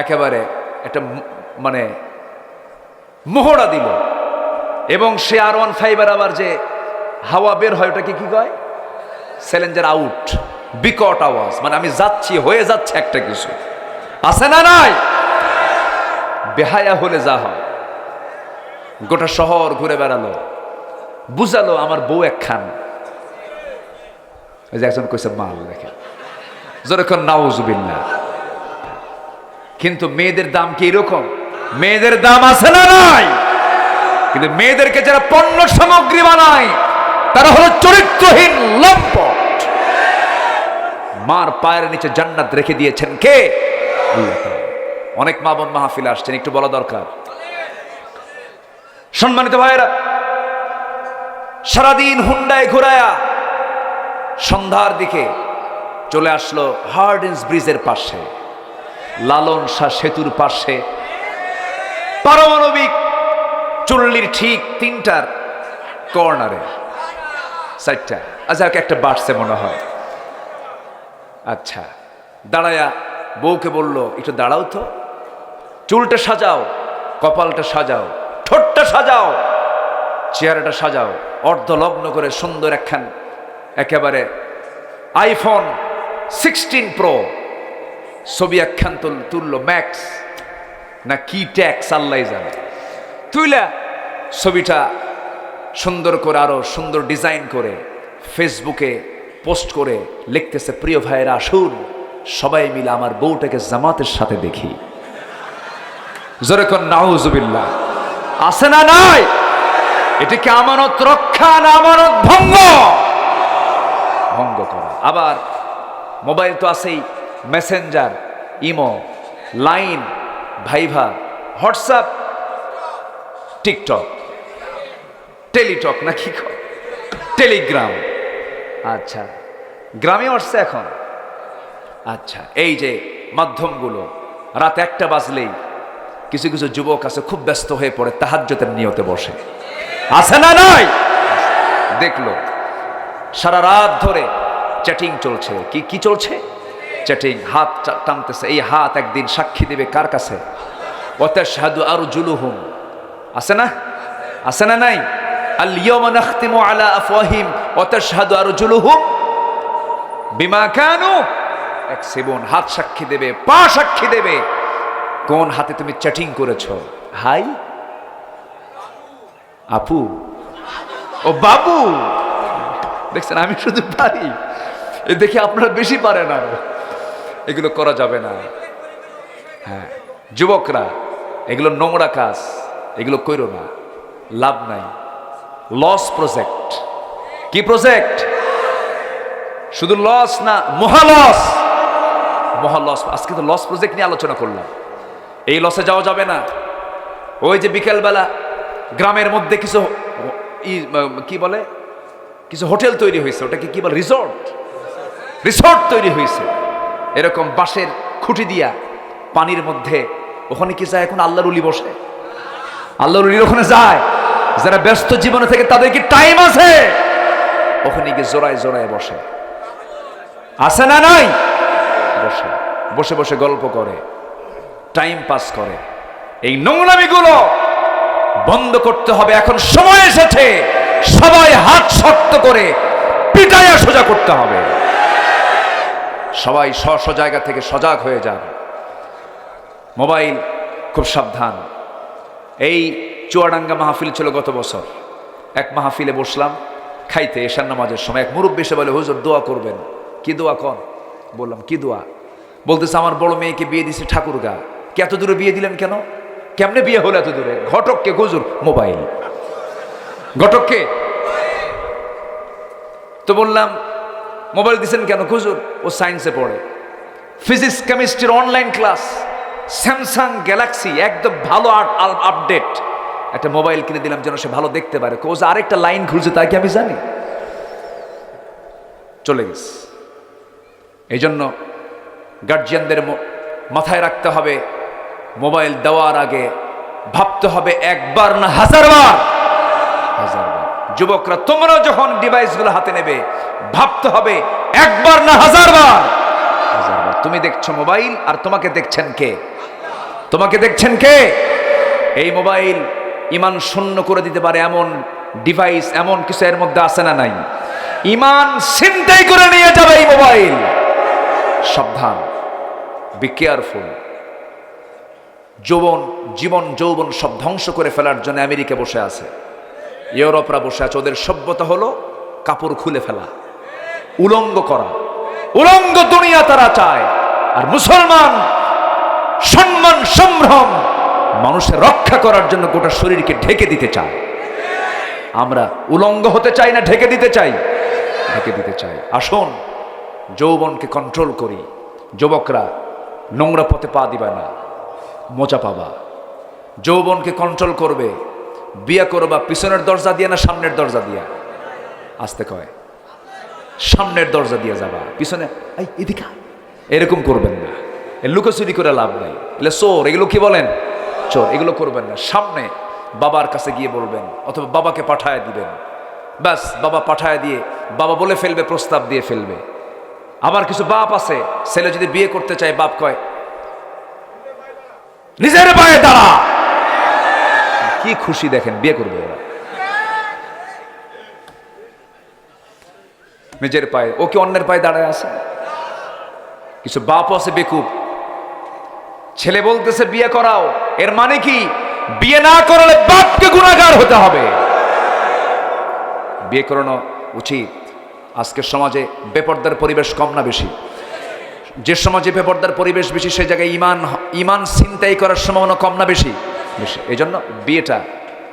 একেবারে একটা মানে মোহরা দিল। এবং সে R1 5-এর আবার যে হাওয়া বের হয় ওটাকে কি কয়? স্যালেঞ্জার আউট, বিকট আওয়াজ, মানে আমি যাচ্ছি, হয়ে যাচ্ছে একটা কিছু, আছে না নাই? বেহায়া হলে যা হয়। গোটা শহর ঘুরে বেড়ালো, বুঝালো আমার বউ একখান। ওই যে একজন কইছে মাল, দেখে যখন নাউজুবিল্লাহ। কিন্তু মেয়েদের দাম কি এরকম? মেয়েদের দাম আছে না নাই? কিন্তু মেয়েদেরকে যারা পণ্য সামগ্রী বানায় তারা হলো চরিত্রহীন লম্পট। মার পায়ের নিচে জান্নাত রেখে দিয়েছেন কে? আল্লাহ তাআলা। অনেক মা বোন মাহফিলে আসছেন, একটু বলা দরকার। সম্মানিত ভাইয়েরা, সারাদিন হুন্ডায় ঘোরায়া সন্ধ্যার দিকে চলে আসলো হার্ডিন্স ব্রিজের পাশে, লালন শাহ সেতুর পাশে, পারমাণবিক চুল্লির ঠিক 3টার কর্নারে, 4টা, আচ্ছা একটা বাড়ছে মনে হয়। আচ্ছা, দাঁড়ায়া বউকে বলল একটু দাঁড়াও তো, চুলটা সাজাও, কপালটা সাজাও, ঠোঁটটা সাজাও, চেহারাটা সাজাও, অর্ধলগ্ন করে সুন্দর একখান একেবারে iPhone 16 Pro ছবি একখান তুললো, ম্যাক্স না কি ট্যাক্স আল্লাহ জানে, তুইলা ছবিটা সুন্দর করে আরো সুন্দর ডিজাইন করে ফেসবুকে পোস্ট করে লিখতেছে, প্রিয় ভাইয়েরা আসুন সবাই মিলে আমার বউটাকে জামাতের সাথে দেখি। জোরে কোন নাউজুবিল্লাহ। আছে না নাই? এটা কি আমানত রক্ষা না আমানত ভঙ্গ? ভঙ্গ করা। আবার মোবাইল তো আছেই, Messenger, imo, line, viva, WhatsApp, TikTok, Teletalk না কি টেলিগ্রাম। আচ্ছা, গ্রামে আসছে এখন। আচ্ছা, এই যে মাধ্যমগুলো, রাত 1টা বাজলেই কিছু কিছু যুবক আছে খুব ব্যস্ত হয়ে পড়ে, তাহাজ্জুদের নিয়তে বসে, আছে না নাই? দেখলো সারা রাত ধরে চ্যাটিং চলছে। কি চলছে? চ্যাটিং, হাত টানতেছে। এই হাত একদিন সাক্ষী দেবে কার কাছে? ওয়াতাশহাদু আরজুলুহুম, আছে না? আছে না নাই? আল ইয়াওমা নাখতিমু আলা আফওয়াহিম ওয়া তাশহাদু আরজুলুহুম বিমা কানু ইয়াকসিবুন। হাত সাক্ষী দেবে, পা সাক্ষী দেবে কোন হাতে তুমি চ্যাটিং করেছো। হাই আপু, ও বাবু। দেখছেন, আমি শুধু পারি, এ দেখি আপনারা বেশি পারেন। আর এগুলো করা যাবে না। হ্যাঁ, যুবকরা, এগুলো নোংরা কাজ, এগুলো কইরো না, লাভ নাই। Loss project. কি প্রজেক্ট? শুধু লস না, মহালস। মহালস। আজকে তো লস প্রজেক্ট নিয়ে আলোচনা করলাম। এই লসে যাওয়া যাবে না। ওই যে বিকেলবেলা গ্রামের মধ্যে কিছু কি বলে, কিছু হোটেল তৈরি হয়েছে, ওটাকে কি বলে, রিসোর্ট। রিসোর্ট তৈরি হয়েছে এরকম বাঁশের খুঁটি দিয়া পানির মধ্যে। ওখানে কি যায় এখন? আল্লাহর ওলি বসে। আল্লাহর ওলির ওখানে যায় যারা ব্যস্ত জীবনে থেকে, তাদের কি টাইম আছে? ওখানে গিয়ে জোড়ায় জোড়ায় বসে, আছে না নাই? বসে বসে বসে গল্প করে, টাইম পাস করে। এই নোংরামিগুলো বন্ধ করতে হবে। এখন সময় এসেছে, সবাই হাত শক্ত করে পিটাইয়া সোজা করতে হবে। সবাই স্ব জায়গা থেকে সজাগ হয়ে যান। মোবাইল খুব সাবধান। এই চুয়াডাঙ্গা মাহফিল ছিল গত বছর। এক মাহফিলে বসলাম খাইতে, এশার নামাজের সময়। এক মুরব্বী এসে বলে, হুজুর দোয়া করবেন। কি দোয়া কন? বললাম, কি দোয়া? বলতেছে, আমার বড় মেয়েকে বিয়ে দিছে ঠাকুরগা। কে? এত দূরে বিয়ে দিলেন কেন? কেমনে বিয়ে হলো এত দূরে? ঘটককে? হুজুর মোবাইল। ঘটককে? তো বললাম, মোবাইল দিছেন কেন? হুজুর ও সায়েন্সে পড়ে, ফিজিক্স কেমিস্ট্রির অনলাইন ক্লাস, স্যামসাং গ্যালাক্সি একদম ভালো আপডেট একটা মোবাইল কিনে দিলাম যেন সে ভালো দেখতে পারে। কোজ আরেকটা লাইন খুলছে, তা কি আমি জানি? চলে গেছে। এই জন্য গার্জিয়ানদের মাথায় রাখতে হবে, মোবাইল দেওয়ার আগে ভাবতে হবে একবার না হাজারবার। হাজারবার। যুবকরা, তোমরা যখন ডিভাইসগুলো হাতে নেবে, ভাবতে হবে একবার না হাজারবার। হাজারবার। তুমি দেখছো মোবাইল, আর তোমাকে দেখছেন কে? তোমাকে দেখছেন কে? এই মোবাইল ঈমান শূন্য করে দিতে পারে এমন ডিভাইস, এমন কিছু এর মধ্যে আছে না নাই? ঈমান ছিনতাই করে নিয়ে যাবে এই মোবাইল। সাবধান, বি কেয়ারফুল। জীবন যৌবন সব ধ্বংস করে ফেলার জন্য আমেরিকা বসে আছে, ইউরোপরা বসে আছে। ওদের সভ্যতা হলো কাপড় খুলে ফেলা, উলঙ্গ করা। উলঙ্গ দুনিয়া তারা চায়। আর মুসলমান সম্মান সম্ভ্রম মানুষের রক্ষা করার জন্য গোটা শরীরকে ঢেকে দিতে চায়। আমরা উলঙ্গ হতে চাই না ঢেকে দিতে চাই? ঢেকে দিতে চাই। আসুন যৌবনকে কন্ট্রোল করি। যুবকরা, নোংরা পথে পা দিবা না, মজা পাবা। যৌবনকে কন্ট্রোল করবে। বিয়ে করবা পিছনের দরজা দিয়ে না সামনের দরজা দিয়া? আসতে কয়, সামনের দরজা দিয়ে যাবা, পিছনে এদিকে এরকম করবেন না। লুকোচুরি করে লাভ নাই, এগুলো চোর। এগুলো কি বলেন? চোর। এগুলো করবেন না। সামনে বাবার কাছে গিয়ে বলবেন, অথবা বাবাকে পাঠায় দিবেন। ব্যাস, বাবা পাঠায় দিয়ে বাবা বলে ফেলবে, প্রস্তাব দিয়ে ফেলবে। আবার কিছু বাপ আছে, ছেলে যদি বিয়ে করতে চায়, বাপ কয় নিজের পায়ে দাঁড়া। কি খুশি দেখেন, বিয়ে করবে ওরা নিজের পায়ে। ও কি অন্যের পায়ে দাঁড়ায় আছে? কিছু বাপ আছে বেকুব, ছেলে বলতেছে বিয়ে করাও, এর মানে কি? বিয়ে না করলে বাপকে গুনাহগার হতে হবে। বিয়ে করানো উচিত। আজকের সমাজে বেপর্দার পরিবেশ কম না বেশি? যে সমাজে বেপর্দার পরিবেশ বেশি, সেই জায়গায় ইমান ছিনতাই করার সম্ভাবনা কম না বেশি? বেশি। এই জন্য বিয়েটা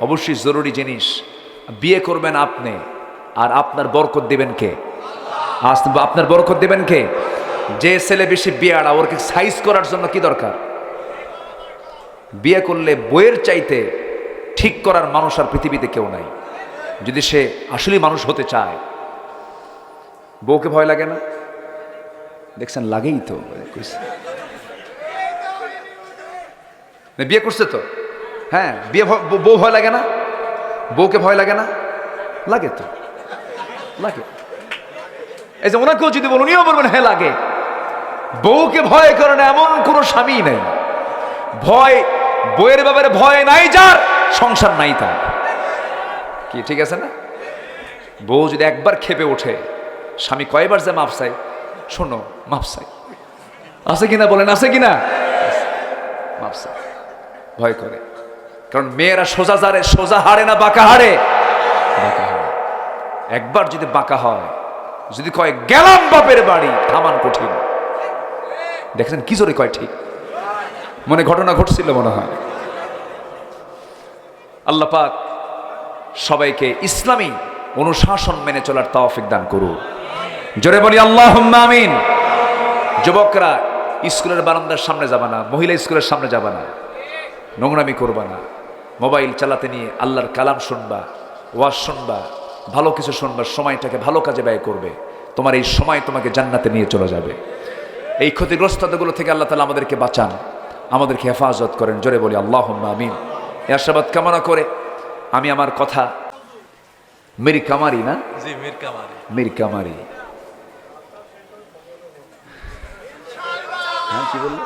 অবশ্যই জরুরি জিনিস। বিয়ে করবেন আপনি, আর আপনার বরকত দিবেন কে? আপনার বরকত দিবেন কে? যে ছেলে বেশি বিয়াড়া, ওরকে সাইজ করার জন্য কি দরকার? বিয়ে করলে বইয়ের চাইতে ঠিক করার মানুষ আর পৃথিবীতে কেউ নাই, যদি সে আসলেই মানুষ হতে চায়। বউকে ভয় লাগে না? দেখছেন, লাগেই তো। বিয়ে করছে তো, হ্যাঁ, বউ ভয় লাগে না? বউকে ভয় লাগে না? লাগে তো, লাগে। এই যে ওনাকেও যদি বলুন, উনিও বলবেন হ্যাঁ লাগে। বউকে ভয় করে না এমন কোনো স্বামী নাই। ভয়, বউয়ের ব্যাপারে ভয় নাই যার, সংসার নাই তার। কি ঠিক আছে না? বউ যদি একবার খেপে ওঠে, স্বামী কয়বার যে মাফ চাই, শোনো মাফ চাই, আছে কিনা বলেন, আছে কিনা? মাফ চাই, ভয় করে। কারণ মেয়েরা সোজা হারে না বাঁকা হারে? বাঁকা হারে। একবার যদি বাঁকা হয়, যদি কয় গেলাম বাপের বাড়ি, থামান কঠিন। দেখেন কি জোরে কয়, ঠিক মনে ঘটনা ঘটছিল মনে হয়। আল্লাহ পাক সবাইকে ইসলামী অনুশাসন মেনে চলার তৌফিক দান করুন। জোরে বলি আল্লাহুম্মা আমিন। যুবকরা স্কুলের বারান্দার সামনে যাবা না, মহিলা স্কুলের সামনে যাবা না, নোংরামি করবা না, মোবাইল চালাতে নিয়ে আল্লাহর কালাম শুনবা, ওয়াজ শুনবা, ভালো কিছু শুনবা, সময়টাকে ভালো কাজে ব্যয় করবে। তোমার এই সময় তোমাকে জান্নাতে নিয়ে চলে যাবে। এই ক্ষতিগ্রস্ততাগুলো থেকে আল্লাহ তাআলা আমাদেরকে বাঁচান, আমাদেরকে হেফাজত করেন। জোরে বলি আল্লাহুম্মা আমিন। এই আশীর্বাদ কামনা করে আমি আমার কথা মীর কামারি না, জি মীর কামারি, হ্যাঁ কি বললো?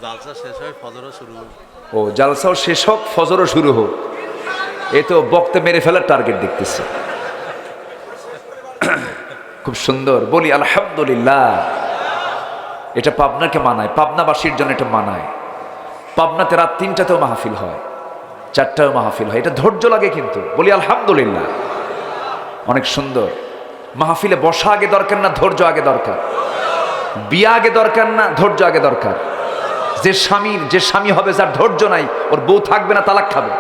জালসা শেষ হয় ফজরও শুরু হবে। ও জালসাও শেষ হোক, ফজরও শুরু হোক, এ তো বক্তে মেরে ফেলার টার্গেট দেখতেছে। খুব সুন্দর বলি আলহামদুলিল্লাহ। এটা পাবনাকে মানায়, পাবনাবাসীর জন্য এটা মানায়। পাবনাতে রাত 3টাতেও মাহফিল হয়, 4টাও মাহফিল হয়। এটা ধৈর্য লাগে কিন্তু, বলি আলহামদুলিল্লাহ। অনেক সুন্দর। মাহফিলে বসা আগে দরকার না ধৈর্য আগে দরকার? বিয়া আগে দরকার না ধৈর্য আগে দরকার? যে স্বামী হবে, যার ধৈর্য নাই, ওর বউ থাকবে না, তালাক খাবে।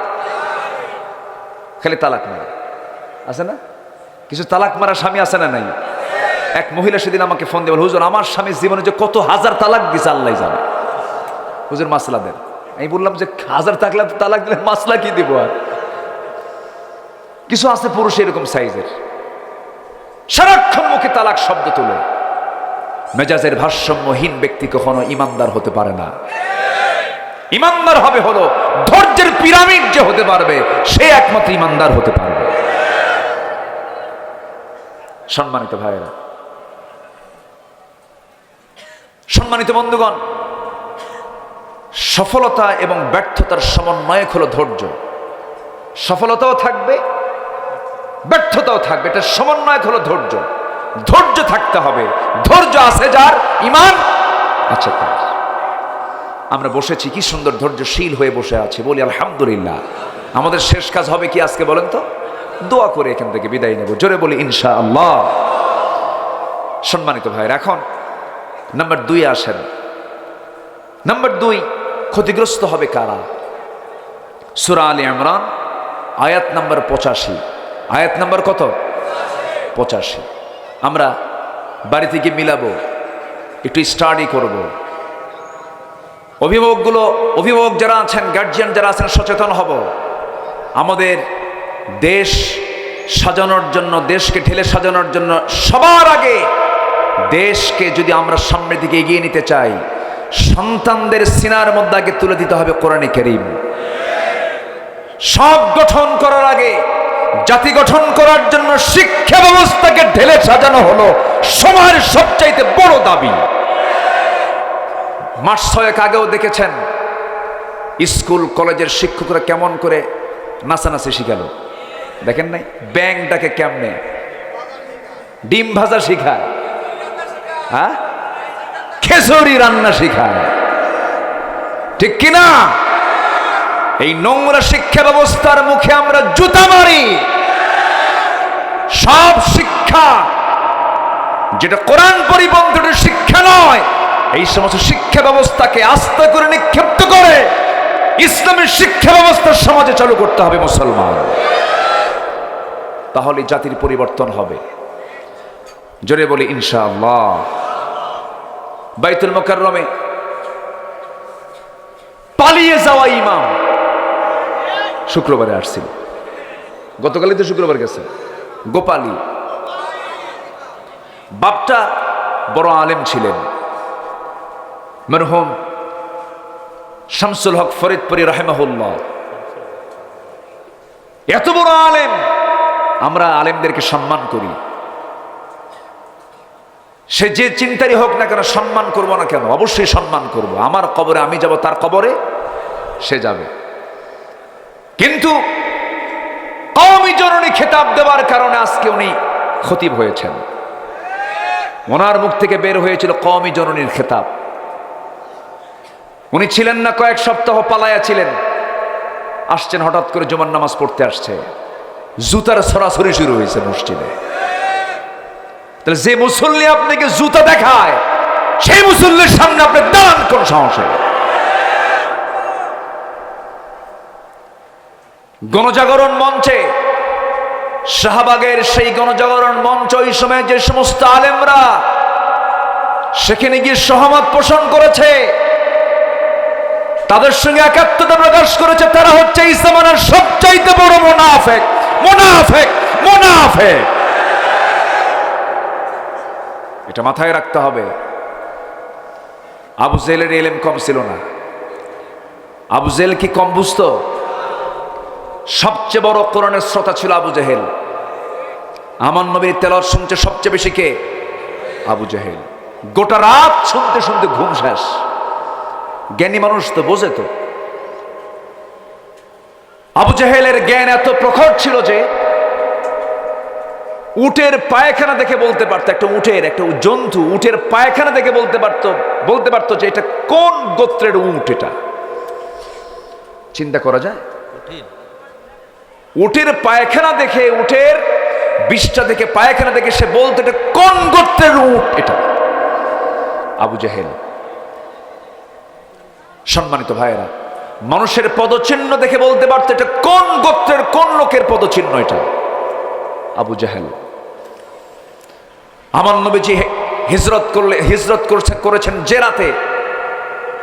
খালি তালাক মারা আছে না? কিছু তালাক মারা স্বামী আছে না নাই? এক মহিলা সেদিন আমাকে ফোন দিয়ে বলে, হুজুর আমার স্বামীর জীবনে যে কত হাজার তালাক দিছে আল্লাহ জানে, হুজুর মাসলা দেন। আমি বললাম যে হাজার তালাক দিলে মাসলা কি দিব? আর কিছু আছে পুরুষ এরকম সাইজের, সারাক্ষণ মুখে তালাক শব্দ তুলে। মেজাজের ভারসাম্যহীন ব্যক্তি কখনো ইমানদার হতে পারে না। ইমানদার হবে হলো ধৈর্যের পিরামিড যে হতে পারবে, সে একমাত্র ইমানদার হতে পারবে। সম্মানিত ভাইয়েরা, সম্মানিত বন্ধুগণ, সফলতা এবং ব্যর্থতার সমন্বয়ক হলো ধৈর্য। সফলতাও থাকবে, ব্যর্থতাও থাকবে, এটা সমন্বয়ক হলো ধৈর্য। ধৈর্য থাকতে হবে। ধৈর্য আছে যার, ঈমান আছে তার। আমরা বসেছি কি সুন্দর ধৈর্যশীল হয়ে বসে আছি, বলি আলহামদুলিল্লাহ। আমাদের শেষ কাজ হবে কি আজকে বলেন তো? দোয়া করে এখান থেকে বিদায় নেব। জোরে বলি ইনশাআল্লাহ। সম্মানিত ভাইয়ের, এখন নাম্বার 2 আসেন। নাম্বার 2, ক্ষতিগ্রস্ত হবে কারা? সূরা আলে ইমরান আয়াত নাম্বার 85। আয়াত নাম্বার কত? 85। আমরা বাড়ি থেকে মিলাবো, একটু স্টাডি করব। অভিভাবক যারা আছেন, গার্জিয়ান যারা আছেন, সচেতন হব। আমাদের দেশ সাজানোর জন্য, দেশকে ঢেলে সাজানোর জন্য সবার আগে দেশকে যদি আমরা সামনের দিকে এগিয়ে নিতে চাই, সন্তানদের সিনার মধ্যে আগে তুলে দিতে হবে কোরআনে কারীম। সব গঠন করার আগে জাতি গঠন করার জন্য শিক্ষা ব্যবস্থাকে ঢেলে সাজানো হলো সময়ের সবচাইতে বড় দাবি। মাস 6 আগেও দেখেছেন স্কুল কলেজের শিক্ষকরা কেমন করে নাচানাচি শিখালো, দেখেন নাই? ব্যাংকটাকে কেমনে ডিম ভাজা শিখায়, হ্যাঁ, খিচুড়ি রান্না শিখায়, ঠিক কিনা? এই নোংরা শিক্ষা ব্যবস্থার মুখে আমরা জুতা মারি। সব শিক্ষা যেটা কোরআন পরিপন্থী শিক্ষা নয়, এই সমস্ত শিক্ষা ব্যবস্থাকে আস্থা করে নিক্ষিপ্ত করে ইসলামের শিক্ষা ব্যবস্থা সমাজে চালু করতে হবে মুসলমান। তাহলে জাতির পরিবর্তন হবে। জোরে বলি ইনশাআল্লাহ। বাইতুল মুকাররমে পালিয়ে যাওয়া ইমাম শুক্রবারে আসছিল, গতকালই তো শুক্রবার গেছে। গোপালী বাপটা বড় আলেম ছিলেন, মরহুম শামসুল হক ফরিদপুরি রাহিমাহুল্লাহ। এত বড় আলেম, আমরা আলেমদেরকে সম্মান করি। সে যে চিন্তারই হোক না কেন, সম্মান করব না কেন? অবশ্যই সম্মান করব। আমার কবরে আমি যাব, তার কবরে সে যাবে। কিন্তু কওমি জননী খেতাব দেওয়ার কারণে আজকে উনি খতিব হয়েছেন। ওনার মুখ থেকে বের হয়েছিল কওমি জননীর খেতাব। উনি ছিলেন না কয়েক সপ্তাহ, পালায়া ছিলেন। আসছেন, হঠাৎ করে জুমার নামাজ পড়তে আসছে, জুতার ছড়াছড়ি শুরু হয়েছে মসজিদে। তাহলে যে মুসল্লি আপনাকে জুতা দেখায়, সেই মুসল্লির সামনে আপনি দাঁড়ান কোন সাহসে? গণজাগরণ মঞ্চে, শাহবাগের সেই গণজাগরণ মঞ্চ, ওই সময় যে সমস্ত আলেমরা সেখানে গিয়ে সহমত পোষণ করেছে, তাদের সঙ্গে একাত্মতা প্রকাশ করেছে, তারা হচ্ছে এই জামানার সবচাইতে বড় মুনাফিক। মুনাফিক, মুনাফিক, এটা মাথায় রাখতে হবে। আবু জেহেলের ইলম কম ছিল না। আবু জেহেল কি কম বুঝতো? সবচেয়ে বড় কোরআনের শ্রোতা ছিল আবু জেহেল। আমার নবীর তেলাওয়াত শুনছে সবচেয়ে বেশি কে? আবু জেহেল। গোটা রাত শুনতে শুনতে ঘুম শেষ। জ্ঞানী মানুষ তো বোঝে তো। আবু জেহেলের জ্ঞান এত প্রখর ছিল যে উটের পায়খানা দেখে বলতে পারতো, একটা জন্তু উটের পায়খানা দেখে বলতে পারতো যে এটা কোন গোত্রের উট। এটা চিন্তা করা যায়? উটের পায়খানা দেখে, উটের বিষ্ঠা দেখে, পায়খানা দেখে সে বলতো এটা কোন গোত্রের উট। এটা আবু জেহেল। সম্মানিত ভাইয়েরা, মানুষের পদচিহ্ন দেখে বলতে পারতো এটা কোন গোত্রের, কোন লোকের পদচিহ্ন। এটা আবু জেহেল। আমার নবীজি হিজরত করেছেন যে রাতে,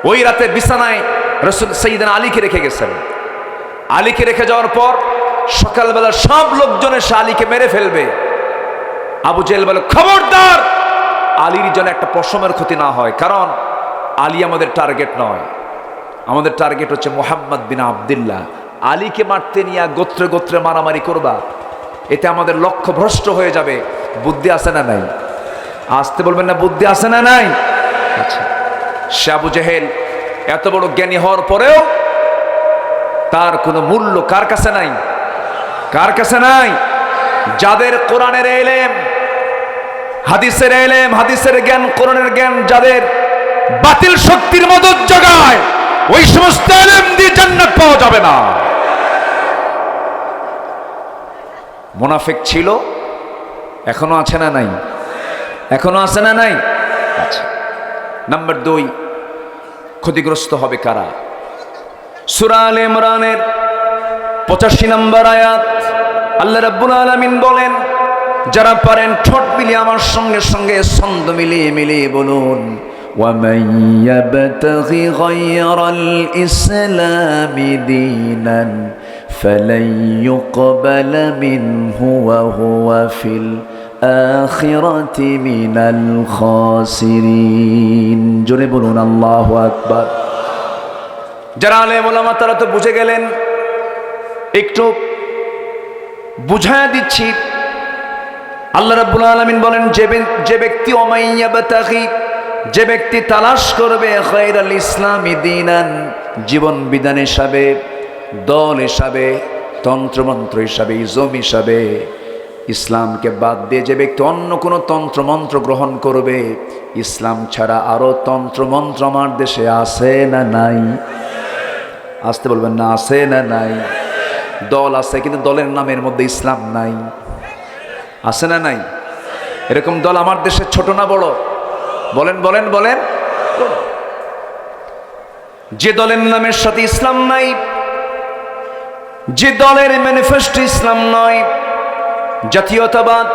ওই রাতে বিছানায় রাসূল সাইয়েদনা আলীকে রেখে গেছেন। আলীকে রেখে যাওয়ার পর সকালবেলা সব লোকজন এসে আলীকে মেরে ফেলবে। আবু জেহেল বলে, খবরদার, আলীর যেন একটা পশমের ক্ষতি না হয়, কারণ আলী আমাদের টার্গেট নয়, আমাদের টার্গেট হচ্ছে মুহাম্মদ বিন আব্দুল্লাহ। আলীকে মারতে নিয়ে গোত্রে গোত্রে মারামারি করবা, এতে আমাদের লক্ষ্য ভ্রষ্ট হয়ে যাবে। বুদ্ধি আছে না নাই? আসতে বলবেন না, বুদ্ধি আছে না নাই? আচ্ছা, সে আবু জেহেল এত বড় জ্ঞানী হওয়ার পরেও তার কোনো মূল্য কার কাছে নাই? কার কাছে নাই? যাদের কোরআনের ইলম, হাদিসের ইলম, হাদিসের জ্ঞান, কোরআনের জ্ঞান যাদের বাতিল শক্তির মদত জোগায়, ওই সমস্ত ইলম দিয়ে জান্নাত পাওয়া যাবে না। মুনাফিক ছিল, এখনো আছে না নাই? এখনো আছে না নাই? আচ্ছা, নাম্বার 2, ক্ষতিগ্রস্ত হবে কারা? সূরা আলে ইমরানের 85 নম্বর আয়াত, আল্লাহ রাব্বুল আলামিন বলেন, যারা পারেন ঠোঁট মিলিয়ে আমার সঙ্গে সঙ্গে ছন্দ মিলিয়ে বলুন, وَمَن يَبْتَغِ غَيْرَ الْإِسْلَامِ دِينًا فَلَن يُقْبَلَ مِنْهُ وَهُوَ فِي الْآخِرَةِ مِنَ الْخَاسِرِينَ। জোরে বলুন আল্লাহু আকবার। যারা আলেম ওলামা তারা তো বুঝে গেলেন, একটু বুঝায় দিচ্ছি। আল্লাহ রাব্বুল আলামিন বলেন, যে ব্যক্তি ওমাইয়াবতাগি, যে ব্যক্তি তালাশ করবে খায়রাল ইসলামি দীনান, জীবন বিধান হিসাবে, দল হিসাবে, তন্ত্রমন্ত্র হিসাবে, ইজম হিসাবে, ইসলামকে বাদ দিয়ে যে ব্যক্তি অন্য কোনো তন্ত্রমন্ত্র গ্রহণ করবে, ইসলাম ছাড়া আরো তন্ত্রমন্ত্র আমার দেশে আছে না নাই? আসতে বলবেন না, আছে না নাই? দল আছে, কিন্তু দলের নামের মধ্যে ইসলাম নাই। আছে না নাই? এরকম দল আমার দেশে ছোট না বড়? বলেন বলেন বলেন। যে দলের নামের সাথে ইসলাম নাই, যে দলের ম্যানিফেস্টো ইসলাম নয়, জাতীয়তাবাদ,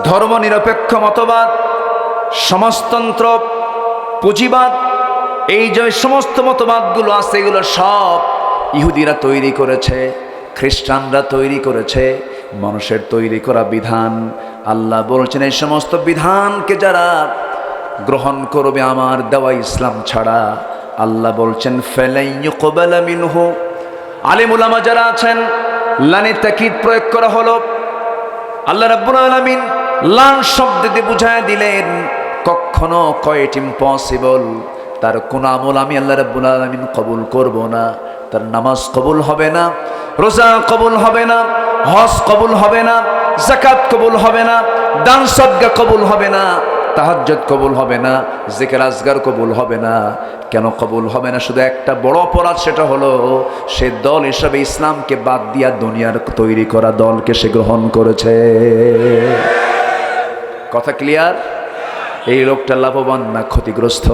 ধর্মনিরপেক্ষ মতবাদ, সমাজতন্ত্র, পুঁজিবাদ, এই যে সমস্ত মতবাদগুলো আছে, এগুলো সব ইহুদিরা তৈরি করেছে, খ্রিস্টানরা তৈরি করেছে, মানুষের তৈরি করা বিধান। আল্লাহ বলছেন, এই সমস্ত বিধানকে যারা গ্রহণ করবে আমার দেওয়া ইসলাম ছাড়া, আল্লাহ বলছেন ফালাই ইউকবালা মিনহু। আলেম উলামা যারা আছেন, লানে তাকিদ প্রয়োগ করা হলো। আল্লাহ রাব্বুল আলামিন লান শব্দ দিয়ে বুঝায় দিলেন, কখনো কয়েট ইম্পসিবল, তার কোন আমল আমি আল্লাহ রাব্বুল আলামিন কবুল করব না। তার নামাজ কবুল হবে না, রোজা কবুল হবে না, হজ কবুল হবে না, যাকাত কবুল হবে না, দান সদকা কবুল হবে না। তাহাজ্জুদ কবুল হবে না, জিকির আজগার কবুল হবে না। কেন কবুল হবে না? শুধু একটা বড় অপরাধ, সেটা হলো সে দল হিসাবে ইসলামকে বাদ দিয়া দুনিয়ার তৈরি করা দলকে সে গ্রহণ করেছে। কথা ক্লিয়ার? এই লোকটা লাভবান না ক্ষতিগ্রস্ত?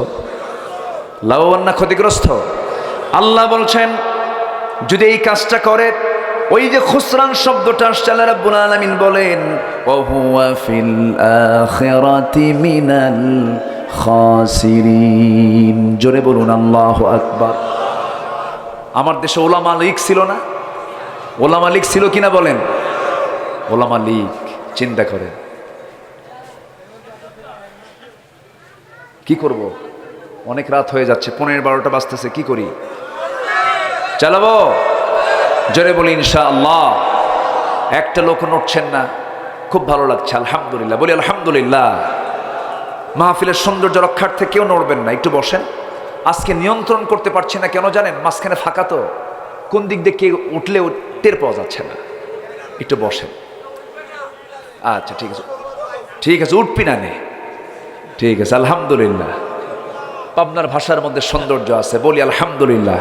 লাভবান না ক্ষতিগ্রস্ত? আল্লাহ বলছেন যদি এই কাজটা করে, ওই যে খুসরান শব্দটা আসছে, আল্লাহ রাব্বুল আলামিন বলেন ওয়া হুয়া ফিল আখিরাতি মিনাল খাসিরিন। জোরে বলুন আল্লাহু আকবার। আমার দেশে ওলামা লীগ ছিল না? ওলামা লীগ ছিল কিনা বলেন? ওলামা লীগ, চিন্তা করেন। কি করব? অনেক রাত হয়ে যাচ্ছে, 11-12টা বাজতেছে, কি করি? চালাবো? জোরে বলি ইনশাআল্লাহ। একটা লোক নড়ছেন না, খুব ভালো লাগছে, আলহামদুলিল্লাহ। বলি আলহামদুলিল্লাহ। মাহফিলের সৌন্দর্য রক্ষার্থে কেউ নড়বেন না, একটু বসেন। আজকে নিয়ন্ত্রণ করতে পারছি না, কেন জানেন? মাঝখানে ফাঁকা তো, কোন দিক দিয়ে কে উঠলেও টের পাওয়া যাচ্ছে না। একটু বসেন। আচ্ছা ঠিক আছে, ঠিক আছে, উঠবি না নে, ঠিক আছে, আলহামদুলিল্লাহ। পাবনার ভাষার মধ্যে সৌন্দর্য আছে, বলি আলহামদুলিল্লাহ।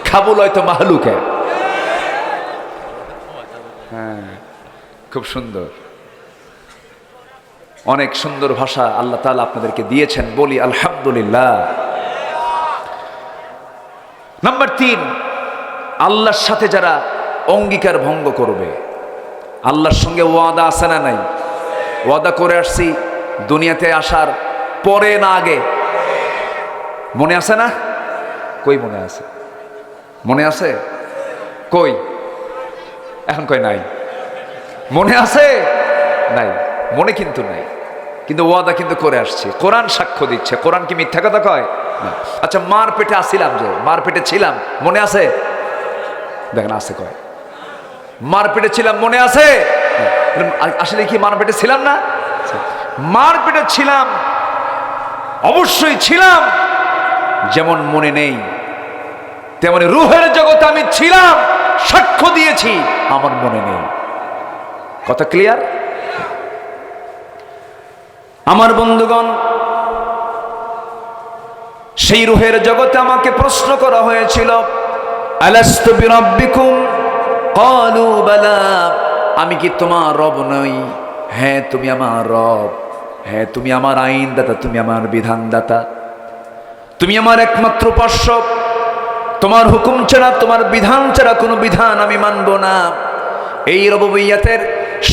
খাবুল হয়তো মাহলুকে। হ্যাঁ, খুব সুন্দর, অনেক সুন্দর ভাষা আল্লাহ তাআলা আপনাদেরকে দিয়েছেন, বলি আলহামদুলিল্লাহ। নাম্বার 3, আল্লাহর সাথে যারা অঙ্গীকার ভঙ্গ করবে। আল্লাহর সঙ্গে ওয়াদা আছে না নাই? ওয়াদা করে আসছি দুনিয়াতে আসার পরে না আগে? মনে আছে না? কই মনে আছে? মনে আছে? কই? এখন কই নাই। মনে আছে? নাই। মনে কিন্তু নাই, কিন্তু ওয়াদা কিন্তু করে আসছি। কোরআন সাক্ষ্য দিচ্ছে। কোরআন কি মিথ্যা কথা কয়? আচ্ছা, মার পেটে আসছিলাম, যে মার পেটে ছিলাম, মনে আছে? দেখেন আছে, কয় মার পেটে ছিলাম, মনে আছে? আসলে কি মার পেটে ছিলাম না? মার পেটে ছিলাম, অবশ্যই ছিলাম। যেমন মনে নেই, তেমনি রূহের জগতে আমি ছিলাম, সাক্ষ্য দিয়েছি, আমার মনে নেই। কথা ক্লিয়ার? আমার বন্ধুগণ, সেই রূহের জগতে আমাকে প্রশ্ন করা হয়েছিল, আলাস্তু বিরাব্বিকুম ক্বালু বালা। আমি কি তোমার রব নই? হ্যাঁ তুমি আমার রব, হ্যাঁ তুমি আমার আইনদাতা, তুমি আমার বিধানদাতা, তুমি আমার একমাত্র উপাস্য। তোমার হুকুম ছাড়া, তোমার বিধান ছাড়া কোনো বিধান আমি মানব না। এই রুবুবিয়্যাতের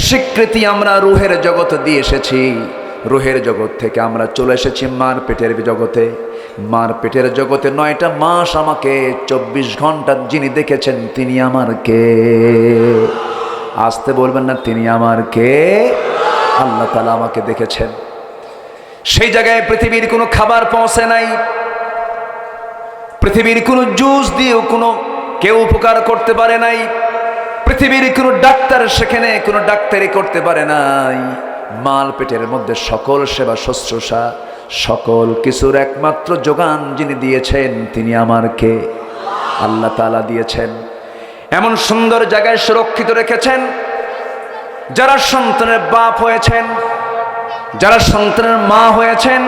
স্বীকৃতি আমরা রূহের জগতে দিয়ে এসেছি। রূহের জগৎ থেকে আমরা চলে এসেছি মার পেটের জগতে। মার পেটের জগতে 9টা মাস আমাকে 24 ঘন্টা যিনি দেখেছেন, তিনি আমার কে? আসতে বলবেন না, তিনি আমার কে? আল্লাহ তাআলা আমাকে দেখেছেন। সেই জায়গায় পৃথিবীর কোনো খাবার পৌঁছে নাই, পৃথিবীর কোনো জুস দিয়েও কোনো কেউ উপকার করতে পারে নাই, পৃথিবীর কোনো ডাক্তার সেখানে কোনো ডাক্তারি করতে পারে নাই। মাল পেটের মধ্যে সকল সেবা শুশ্রূষা, সকল কিছুর একমাত্র যোগান যিনি দিয়েছেন, তিনি আমার কে? আল্লাহ তাআলা দিয়েছেন। এমন সুন্দর জায়গায় সুরক্ষিত রেখেছেন, যারা সন্তানের বাপ হয়েছেন, যারা সন্তানের মা হয়েছেন,